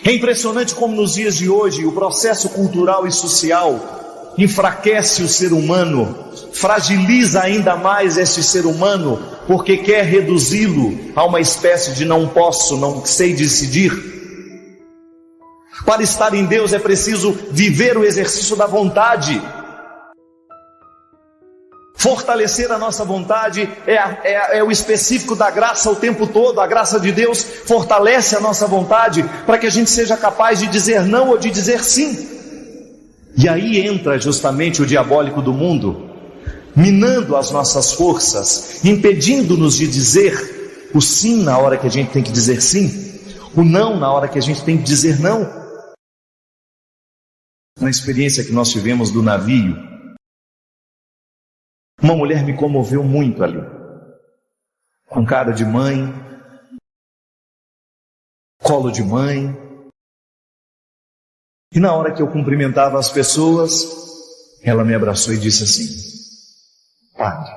É impressionante como nos dias de hoje o processo cultural e social enfraquece o ser humano, fragiliza ainda mais este ser humano, porque quer reduzi-lo a uma espécie de não posso, não sei decidir. Para estar em Deus é preciso viver o exercício da vontade. Fortalecer a nossa vontade é o específico da graça o tempo todo. A graça de Deus fortalece a nossa vontade para que a gente seja capaz de dizer não ou de dizer sim. E aí entra justamente o diabólico do mundo, minando as nossas forças, impedindo-nos de dizer o sim na hora que a gente tem que dizer sim, o não na hora que a gente tem que dizer não. Na experiência que nós tivemos do navio, uma mulher me comoveu muito ali, com cara de mãe, colo de mãe. E na hora que eu cumprimentava as pessoas, ela me abraçou e disse assim: Padre,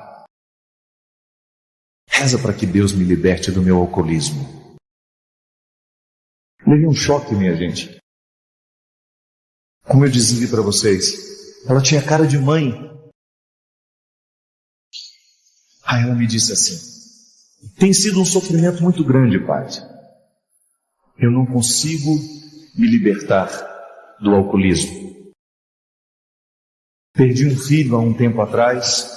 reza para que Deus me liberte do meu alcoolismo. Levei um choque, minha gente. Como eu dizia para vocês, ela tinha cara de mãe. Aí ela me disse assim: tem sido um sofrimento muito grande, Padre. Eu não consigo me libertar do alcoolismo. Perdi um filho há um tempo atrás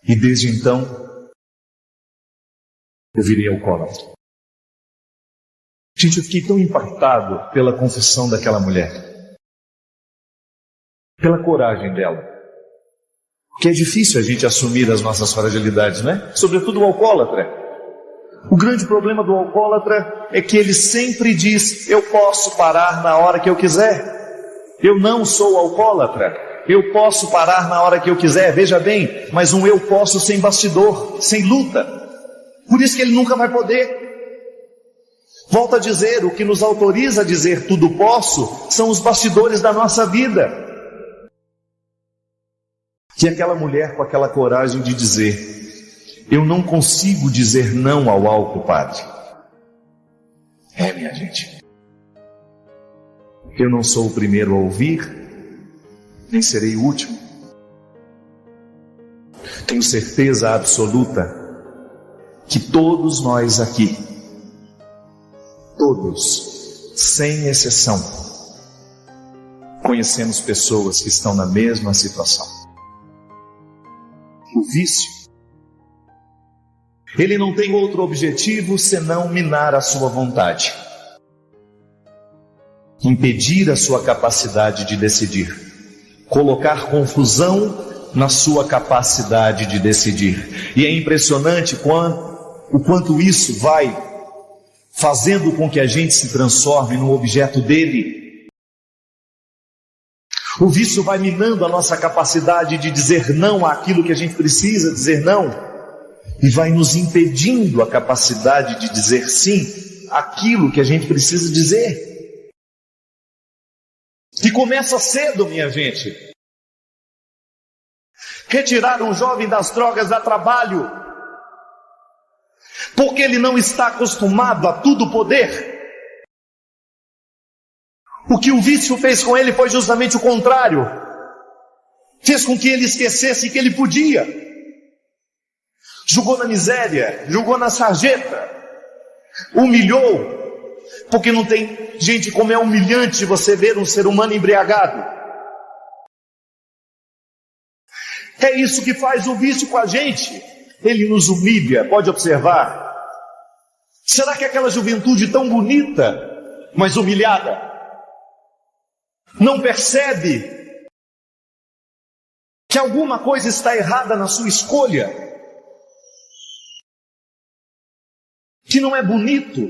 e desde então eu virei alcoólatra. Gente, eu fiquei tão impactado pela confissão daquela mulher, pela coragem dela, que é difícil a gente assumir as nossas fragilidades, né? Sobretudo o alcoólatra. O grande problema do alcoólatra é que ele sempre diz: eu posso parar na hora que eu quiser. Eu não sou alcoólatra. Eu posso parar na hora que eu quiser. Veja bem, mas um eu posso sem bastidor, sem luta. Por isso que ele nunca vai poder. Volto a dizer, o que nos autoriza a dizer tudo posso são os bastidores da nossa vida. Que aquela mulher com aquela coragem de dizer: eu não consigo dizer não ao álcool, Padre. Minha gente, eu não sou o primeiro a ouvir, nem serei o último. Tenho certeza absoluta que todos nós aqui, todos, sem exceção, conhecemos pessoas que estão na mesma situação. O vício, ele não tem outro objetivo senão minar a sua vontade, impedir a sua capacidade de decidir, colocar confusão na sua capacidade de decidir. E é impressionante o quanto isso vai fazendo com que a gente se transforme no objeto dele. O vício vai minando a nossa capacidade de dizer não àquilo que a gente precisa dizer não, e vai nos impedindo a capacidade de dizer sim aquilo que a gente precisa dizer. E começa cedo, minha gente. Retirar um jovem das drogas dá trabalho, porque ele não está acostumado a tudo poder. O que o vício fez com ele foi justamente o contrário. Fez com que ele esquecesse que ele podia. Jogou na miséria, jogou na sarjeta, humilhou, porque não tem gente como é humilhante você ver um ser humano embriagado. É isso que faz o vício com a gente. Ele nos humilha, pode observar. Será que aquela juventude tão bonita, mas humilhada, não percebe que alguma coisa está errada na sua escolha? Que não é bonito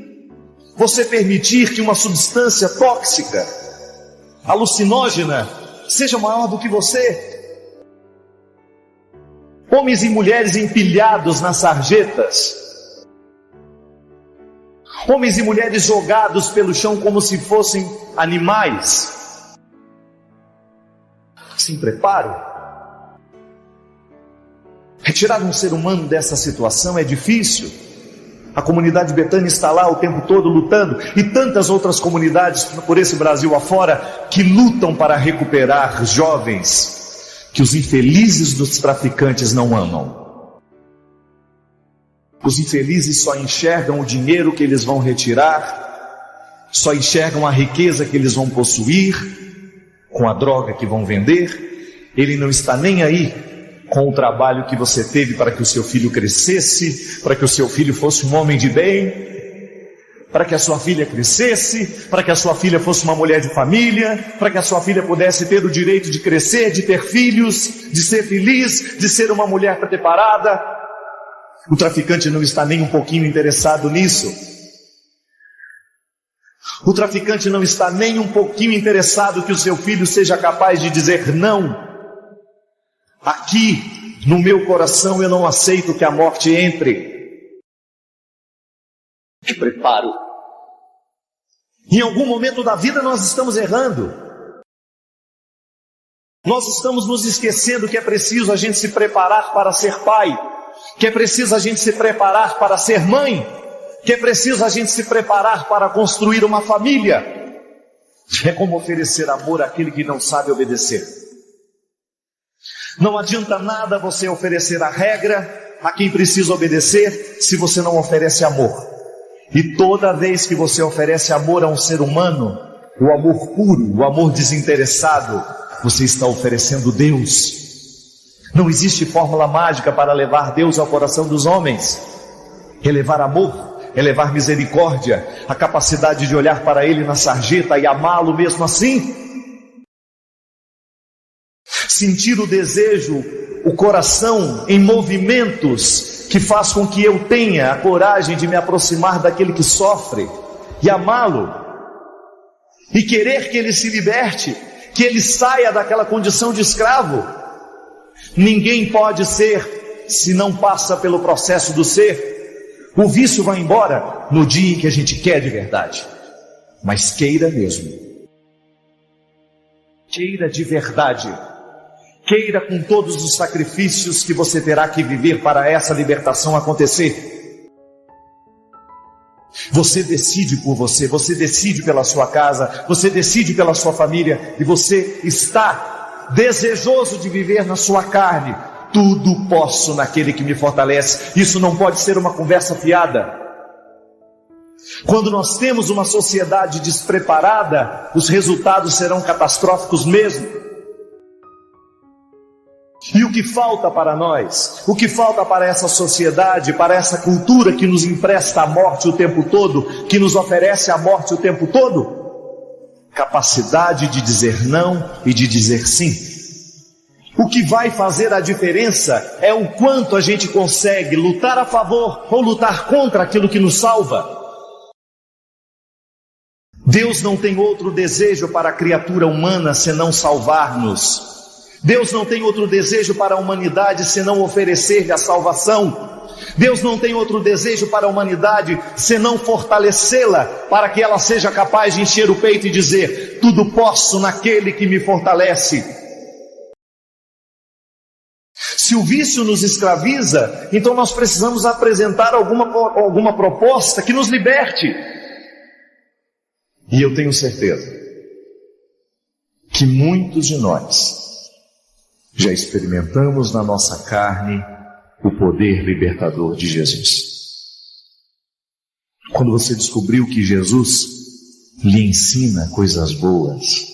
você permitir que uma substância tóxica, alucinógena, seja maior do que você? Homens e mulheres empilhados nas sarjetas, homens e mulheres jogados pelo chão como se fossem animais. Sem preparo. Retirar um ser humano dessa situação é difícil. A comunidade Betânia está lá o tempo todo lutando, e tantas outras comunidades por esse Brasil afora que lutam para recuperar jovens que os infelizes dos traficantes não amam. Os infelizes só enxergam o dinheiro que eles vão retirar, só enxergam a riqueza que eles vão possuir com a droga que vão vender. Ele não está nem aí com o trabalho que você teve para que o seu filho crescesse, para que o seu filho fosse um homem de bem, para que a sua filha crescesse, para que a sua filha fosse uma mulher de família, para que a sua filha pudesse ter o direito de crescer, de ter filhos, de ser feliz, de ser uma mulher preparada. O traficante não está nem um pouquinho interessado nisso. O traficante não está nem um pouquinho interessado que o seu filho seja capaz de dizer não. Aqui, no meu coração, eu não aceito que a morte entre. Que preparo. Em algum momento da vida nós estamos errando. Nós estamos nos esquecendo que é preciso a gente se preparar para ser pai, que é preciso a gente se preparar para ser mãe, que é preciso a gente se preparar para construir uma família. É como oferecer amor àquele que não sabe obedecer. Não adianta nada você oferecer a regra a quem precisa obedecer se você não oferece amor. E toda vez que você oferece amor a um ser humano, o amor puro, o amor desinteressado, você está oferecendo Deus. Não existe fórmula mágica para levar Deus ao coração dos homens. É levar amor, é levar misericórdia, a capacidade de olhar para Ele na sarjeta e amá-lo mesmo assim. Sentir o desejo, o coração em movimentos que faz com que eu tenha a coragem de me aproximar daquele que sofre e amá-lo, e querer que ele se liberte, que ele saia daquela condição de escravo. Ninguém pode ser se não passa pelo processo do ser. O vício vai embora no dia em que a gente quer de verdade, mas queira mesmo, queira de verdade, queira com todos os sacrifícios que você terá que viver para essa libertação acontecer. Você decide por você, você decide pela sua casa, você decide pela sua família, e você está desejoso de viver na sua carne. Tudo posso naquele que me fortalece. Isso não pode ser uma conversa fiada. Quando nós temos uma sociedade despreparada, os resultados serão catastróficos mesmo. E o que falta para nós? O que falta para essa sociedade, para essa cultura que nos empresta a morte o tempo todo, que nos oferece a morte o tempo todo? Capacidade de dizer não e de dizer sim. O que vai fazer a diferença é o quanto a gente consegue lutar a favor ou lutar contra aquilo que nos salva. Deus não tem outro desejo para a criatura humana senão salvar-nos. Deus não tem outro desejo para a humanidade senão oferecer-lhe a salvação. Deus não tem outro desejo para a humanidade senão fortalecê-la, para que ela seja capaz de encher o peito e dizer: tudo posso naquele que me fortalece. Se o vício nos escraviza, então nós precisamos apresentar alguma proposta que nos liberte. E eu tenho certeza que muitos de nós já experimentamos na nossa carne o poder libertador de Jesus. Quando você descobriu que Jesus lhe ensina coisas boas,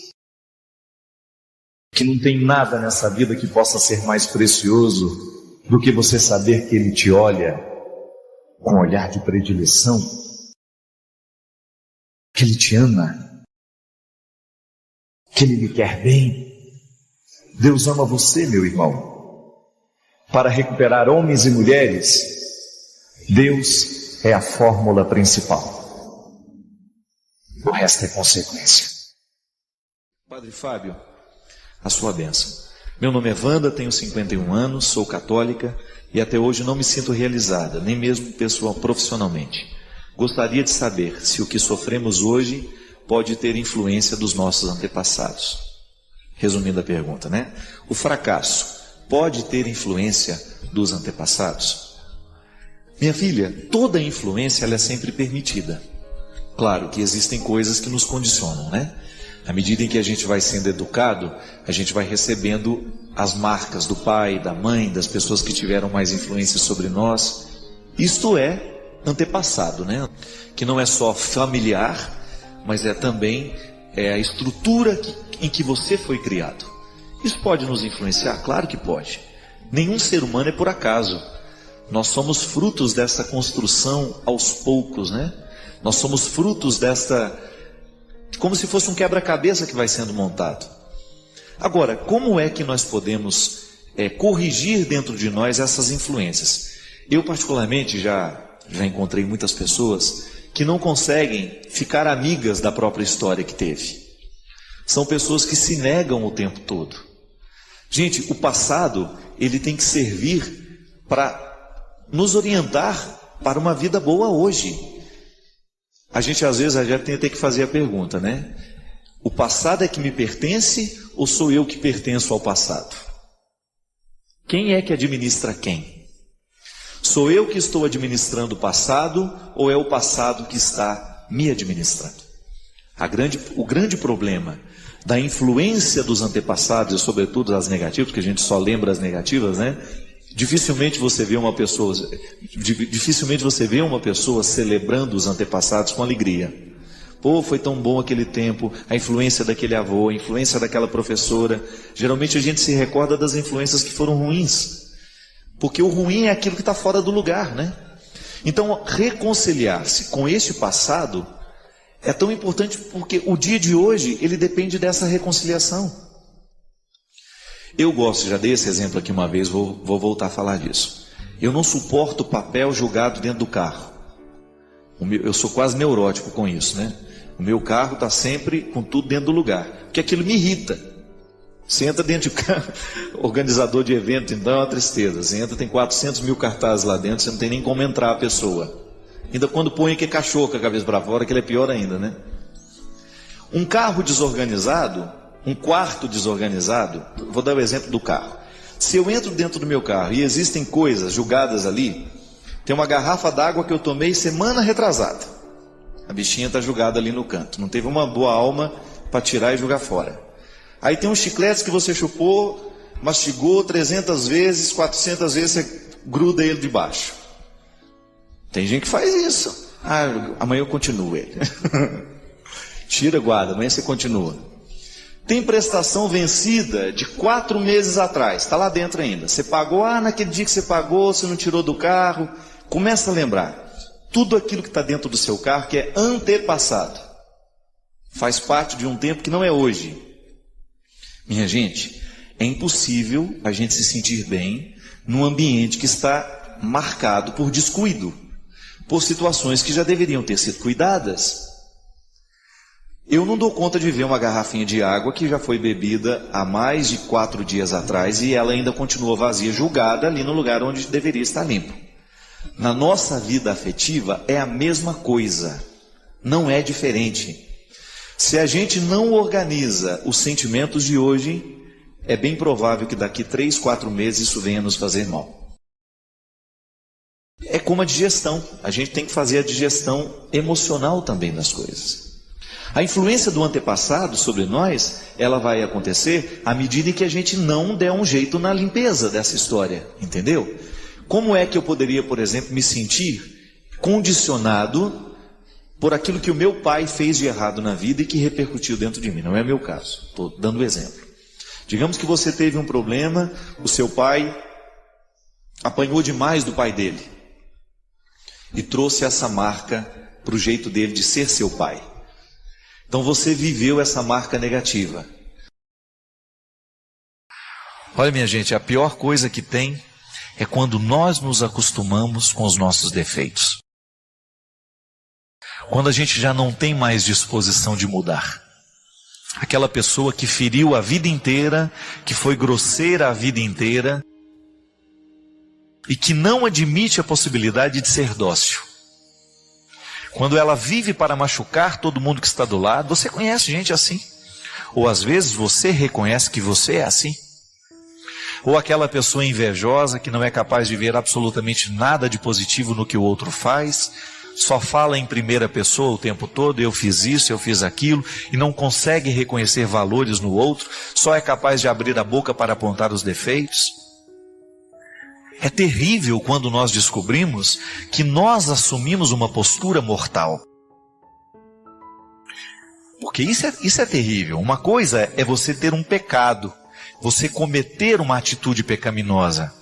que não tem nada nessa vida que possa ser mais precioso do que você saber que Ele te olha com um olhar de predileção, que Ele te ama, que Ele lhe quer bem. Deus ama você, meu irmão. Para recuperar homens e mulheres, Deus é a fórmula principal. O resto é consequência. Padre Fábio, a sua bênção. Meu nome é Wanda, tenho 51 anos, sou católica e até hoje não me sinto realizada, nem mesmo profissionalmente. Gostaria de saber se o que sofremos hoje pode ter influência dos nossos antepassados. Resumindo a pergunta, né? O fracasso pode ter influência dos antepassados? Minha filha, toda influência ela é sempre permitida. Claro que existem coisas que nos condicionam, né? À medida em que a gente vai sendo educado, a gente vai recebendo as marcas do pai, da mãe, das pessoas que tiveram mais influência sobre nós. Isto é antepassado, né? Que não é só familiar, mas é também a estrutura em que você foi criado. Isso pode nos influenciar? Claro que pode. Nenhum ser humano é por acaso. Nós somos frutos dessa construção aos poucos, né? Nós somos frutos como se fosse um quebra-cabeça que vai sendo montado. Agora, como é que nós podemos corrigir dentro de nós essas influências? Eu particularmente já encontrei muitas pessoas que não conseguem ficar amigas da própria história que teve. São pessoas que se negam o tempo todo. Gente, o passado, ele tem que servir para nos orientar para uma vida boa hoje. A gente às vezes já tem que fazer a pergunta, né? O passado é que me pertence ou sou eu que pertenço ao passado? Quem é que administra quem? Sou eu que estou administrando o passado ou é o passado que está me administrando? O grande problema da influência dos antepassados, e sobretudo das negativas, porque a gente só lembra as negativas, né? Dificilmente você vê uma pessoa celebrando os antepassados com alegria. Pô, foi tão bom aquele tempo, a influência daquele avô, a influência daquela professora. Geralmente a gente se recorda das influências que foram ruins, porque o ruim é aquilo que está fora do lugar, né? Então, reconciliar-se com este passado é tão importante porque o dia de hoje, ele depende dessa reconciliação. Eu gosto, já dei esse exemplo aqui uma vez, vou voltar a falar disso. Eu não suporto papel jogado dentro do carro. Eu sou quase neurótico com isso, né? O meu carro está sempre com tudo dentro do lugar, porque aquilo me irrita. Você entra dentro de carro, organizador de evento, então é uma tristeza. Você entra, tem 400 mil cartazes lá dentro, você não tem nem como entrar a pessoa. Ainda quando põe aquele cachorro com a cabeça para fora, aquilo é pior ainda, né? Um carro desorganizado, um quarto desorganizado, vou dar o exemplo do carro. Se eu entro dentro do meu carro e existem coisas jogadas ali, tem uma garrafa d'água que eu tomei semana retrasada. A bichinha está jogada ali no canto, não teve uma boa alma para tirar e jogar fora. Aí tem uns chicletes que você chupou, mastigou 300 vezes, 400 vezes, você gruda ele debaixo. Tem gente que faz isso. Amanhã eu continuo ele. Tira, guarda, amanhã você continua. Tem prestação vencida de 4 meses atrás, está lá dentro ainda. Você pagou, naquele dia que você pagou, você não tirou do carro. Começa a lembrar. Tudo aquilo que está dentro do seu carro que é antepassado. Faz parte de um tempo que não é hoje. Minha gente, é impossível a gente se sentir bem num ambiente que está marcado por descuido, por situações que já deveriam ter sido cuidadas. Eu não dou conta de ver uma garrafinha de água que já foi bebida há mais de 4 dias atrás e ela ainda continua vazia, julgada ali no lugar onde deveria estar limpo. Na nossa vida afetiva é a mesma coisa, não é diferente. Se a gente não organiza os sentimentos de hoje, é bem provável que daqui 3, 4 meses isso venha nos fazer mal. É como a digestão, a gente tem que fazer a digestão emocional também das coisas. A influência do antepassado sobre nós, ela vai acontecer à medida que a gente não der um jeito na limpeza dessa história, entendeu? Como é que eu poderia, por exemplo, me sentir condicionado por aquilo que o meu pai fez de errado na vida e que repercutiu dentro de mim? Não é meu caso, estou dando exemplo. Digamos que você teve um problema, o seu pai apanhou demais do pai dele e trouxe essa marca para o jeito dele de ser seu pai. Então você viveu essa marca negativa. Olha, minha gente, a pior coisa que tem é quando nós nos acostumamos com os nossos defeitos. Quando a gente já não tem mais disposição de mudar. Aquela pessoa que feriu a vida inteira, que foi grosseira a vida inteira e que não admite a possibilidade de ser dócil. Quando ela vive para machucar todo mundo que está do lado, você conhece gente assim. Ou às vezes você reconhece que você é assim. Ou aquela pessoa invejosa que não é capaz de ver absolutamente nada de positivo no que o outro faz, só fala em primeira pessoa o tempo todo, eu fiz isso, eu fiz aquilo, e não consegue reconhecer valores no outro, só é capaz de abrir a boca para apontar os defeitos. É terrível quando nós descobrimos que nós assumimos uma postura mortal. Porque isso é terrível. Uma coisa é você ter um pecado, você cometer uma atitude pecaminosa.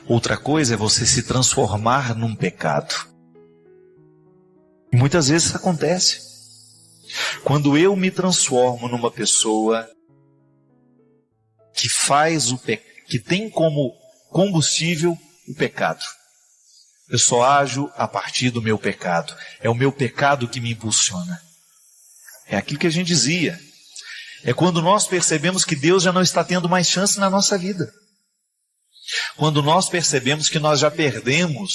Outra coisa é você se transformar num pecado. E muitas vezes isso acontece. Quando eu me transformo numa pessoa que que tem como combustível o pecado. Eu só ajo a partir do meu pecado. É o meu pecado que me impulsiona. É aquilo que a gente dizia. É quando nós percebemos que Deus já não está tendo mais chance na nossa vida. Quando nós percebemos que nós já perdemos,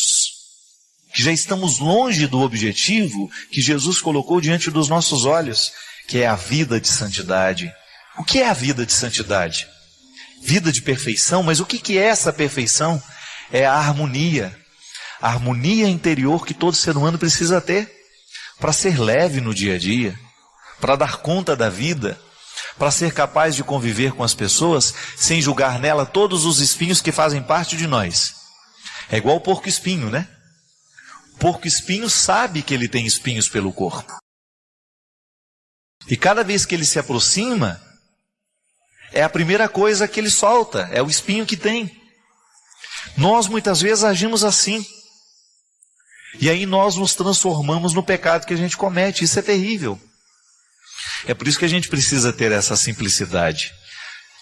que já estamos longe do objetivo que Jesus colocou diante dos nossos olhos, que é a vida de santidade. O que é a vida de santidade? Vida de perfeição, mas o que é essa perfeição? É a harmonia interior que todo ser humano precisa ter, para ser leve no dia a dia, para dar conta da vida, para ser capaz de conviver com as pessoas, sem julgar nela todos os espinhos que fazem parte de nós. É igual o porco-espinho, né? O porco-espinho sabe que ele tem espinhos pelo corpo. E cada vez que ele se aproxima, é a primeira coisa que ele solta, é o espinho que tem. Nós muitas vezes agimos assim. E aí nós nos transformamos no pecado que a gente comete. Isso é terrível. É por isso que a gente precisa ter essa simplicidade.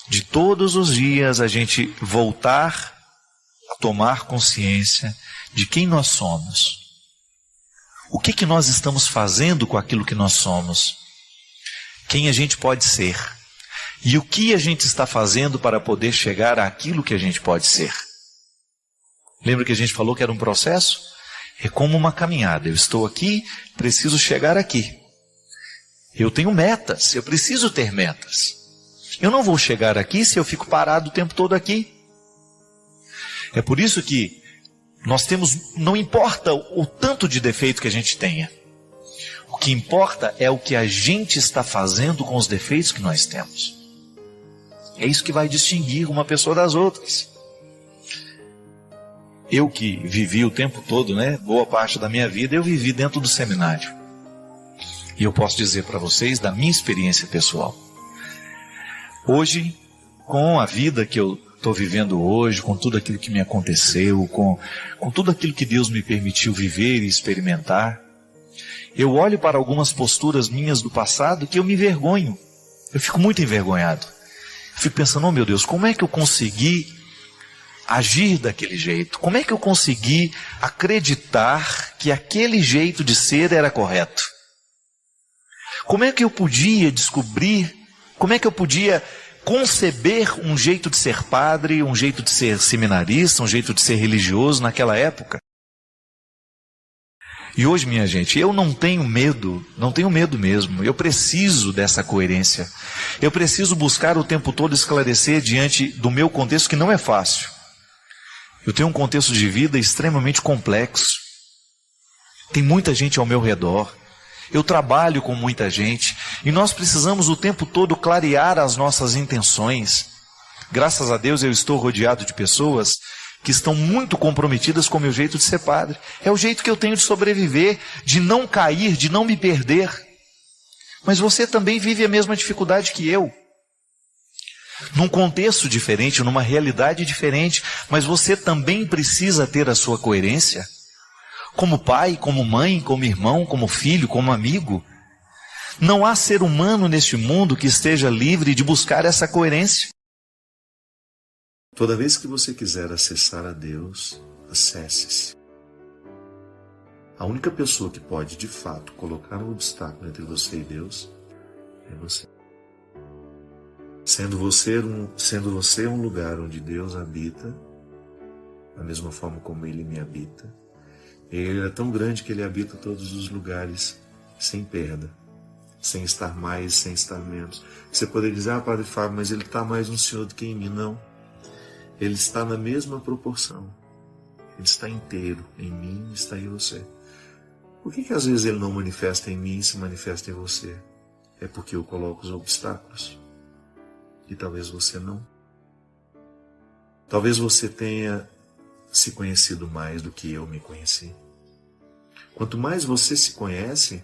De todos os dias a gente voltar a tomar consciência de quem nós somos. O que nós estamos fazendo com aquilo que nós somos? Quem a gente pode ser? E o que a gente está fazendo para poder chegar àquilo que a gente pode ser? Lembra que a gente falou que era um processo? É como uma caminhada. Eu estou aqui, preciso chegar aqui. Eu tenho metas, eu preciso ter metas. Eu não vou chegar aqui se eu fico parado o tempo todo aqui. É por isso que nós temos, não importa o tanto de defeito que a gente tenha. O que importa é o que a gente está fazendo com os defeitos que nós temos. É isso que vai distinguir uma pessoa das outras. Eu que vivi o tempo todo, boa parte da minha vida, eu vivi dentro do seminário. E eu posso dizer para vocês da minha experiência pessoal. Hoje, com a vida que eu estou vivendo hoje, com tudo aquilo que me aconteceu, com tudo aquilo que Deus me permitiu viver e experimentar, eu olho para algumas posturas minhas do passado que eu me envergonho. Eu fico muito envergonhado. Eu fico pensando, oh meu Deus, como é que eu consegui agir daquele jeito? Como é que eu consegui acreditar que aquele jeito de ser era correto? Como é que eu podia descobrir, como é que eu podia conceber um jeito de ser padre, um jeito de ser seminarista, um jeito de ser religioso naquela época? E hoje, minha gente, eu não tenho medo mesmo. Eu preciso dessa coerência. Eu preciso buscar o tempo todo esclarecer diante do meu contexto, que não é fácil. Eu tenho um contexto de vida extremamente complexo. Tem muita gente ao meu redor. Eu trabalho com muita gente. E nós precisamos o tempo todo clarear as nossas intenções. Graças a Deus eu estou rodeado de pessoas que estão muito comprometidas com o meu jeito de ser padre. É o jeito que eu tenho de sobreviver, de não cair, de não me perder. Mas você também vive a mesma dificuldade que eu. Num contexto diferente, numa realidade diferente, mas você também precisa ter a sua coerência. Como pai, como mãe, como irmão, como filho, como amigo. Não há ser humano neste mundo que esteja livre de buscar essa coerência. Toda vez que você quiser acessar a Deus, acesse-se. A única pessoa que pode, de fato, colocar um obstáculo entre você e Deus é você. Sendo você um lugar onde Deus habita, da mesma forma como Ele me habita. Ele é tão grande que Ele habita todos os lugares, sem perda, sem estar mais, sem estar menos. Você poderia dizer, Padre Fábio, mas Ele está mais no Senhor do que em mim. Não. Ele está na mesma proporção. Ele está inteiro. Em mim está em você. Por que às vezes Ele não manifesta em mim e se manifesta em você? É porque eu coloco os obstáculos. E talvez você não. Talvez você tenha se conhecido mais do que eu me conheci. Quanto mais você se conhece,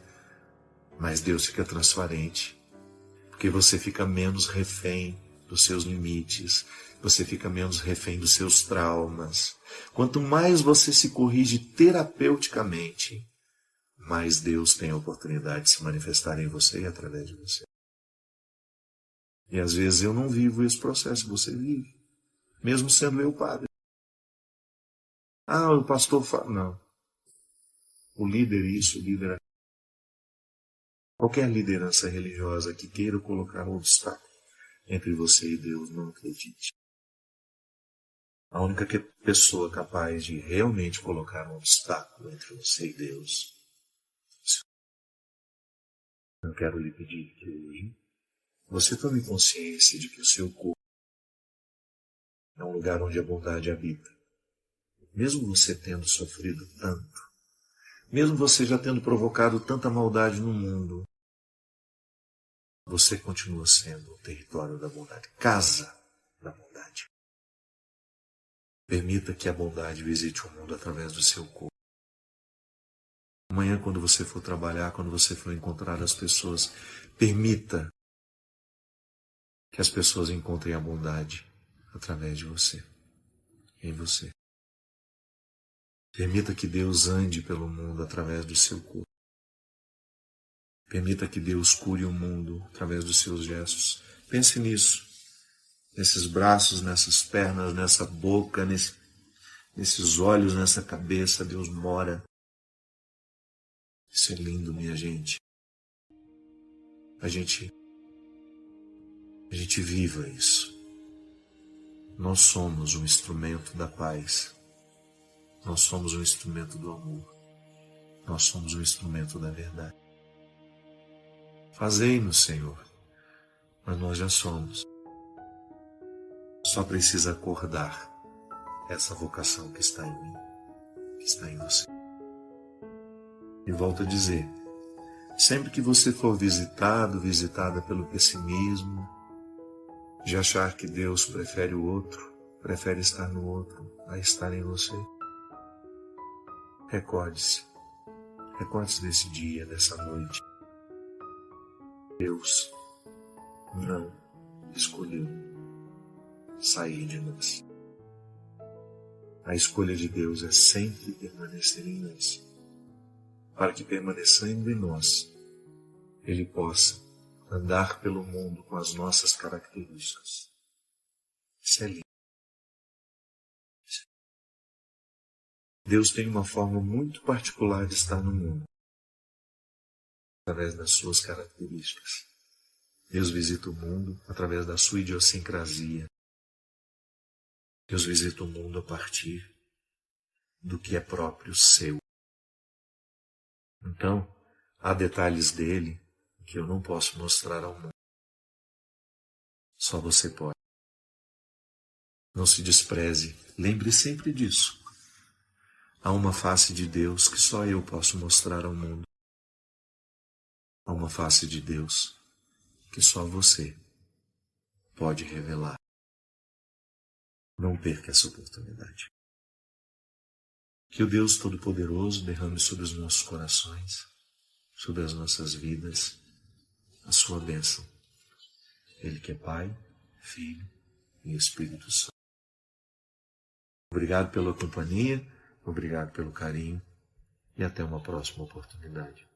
mais Deus fica transparente. Porque você fica menos refém dos seus limites. Você fica menos refém dos seus traumas. Quanto mais você se corrige terapeuticamente, mais Deus tem a oportunidade de se manifestar em você e através de você. E às vezes eu não vivo esse processo que você vive, mesmo sendo eu padre. O pastor fala. Não. O líder isso, o líder aquilo. Qualquer liderança religiosa que queira colocar um obstáculo entre você e Deus, não acredite. A única pessoa capaz de realmente colocar um obstáculo entre você e Deus. Eu quero lhe pedir que hoje você tome consciência de que o seu corpo é um lugar onde a bondade habita. Mesmo você tendo sofrido tanto, mesmo você já tendo provocado tanta maldade no mundo, você continua sendo o território da bondade, casa da bondade. Permita que a bondade visite o mundo através do seu corpo. Amanhã, quando você for trabalhar, quando você for encontrar as pessoas, permita que as pessoas encontrem a bondade através de você, em você. Permita que Deus ande pelo mundo através do seu corpo. Permita que Deus cure o mundo através dos seus gestos. Pense nisso. Nesses braços, nessas pernas, nessa boca, nesses olhos, nessa cabeça, Deus mora. Isso é lindo, minha gente. A gente viva isso. Nós somos um instrumento da paz. Nós somos um instrumento do amor. Nós somos um instrumento da verdade. Fazei-nos, Senhor, mas nós já somos. Só precisa acordar essa vocação que está em mim, que está em você. E volto a dizer, sempre que você for visitado, visitada pelo pessimismo, de achar que Deus prefere o outro, prefere estar no outro a estar em você, recorde-se desse dia, dessa noite. Deus não escolheu sair de nós. A escolha de Deus é sempre permanecer em nós, para que permanecendo em nós, Ele possa andar pelo mundo com as nossas características. Isso é lindo. Deus tem uma forma muito particular de estar no mundo. através das suas características. Deus visita o mundo através da sua idiosincrasia. Deus visita o mundo a partir do que é próprio seu. Então, há detalhes dele que eu não posso mostrar ao mundo. Só você pode. Não se despreze, lembre sempre disso. Há uma face de Deus que só eu posso mostrar ao mundo. Há uma face de Deus que só você pode revelar. Não perca essa oportunidade. Que o Deus Todo-Poderoso derrame sobre os nossos corações, sobre as nossas vidas, a sua bênção. Ele que é Pai, Filho e Espírito Santo. Obrigado pela companhia, obrigado pelo carinho e até uma próxima oportunidade.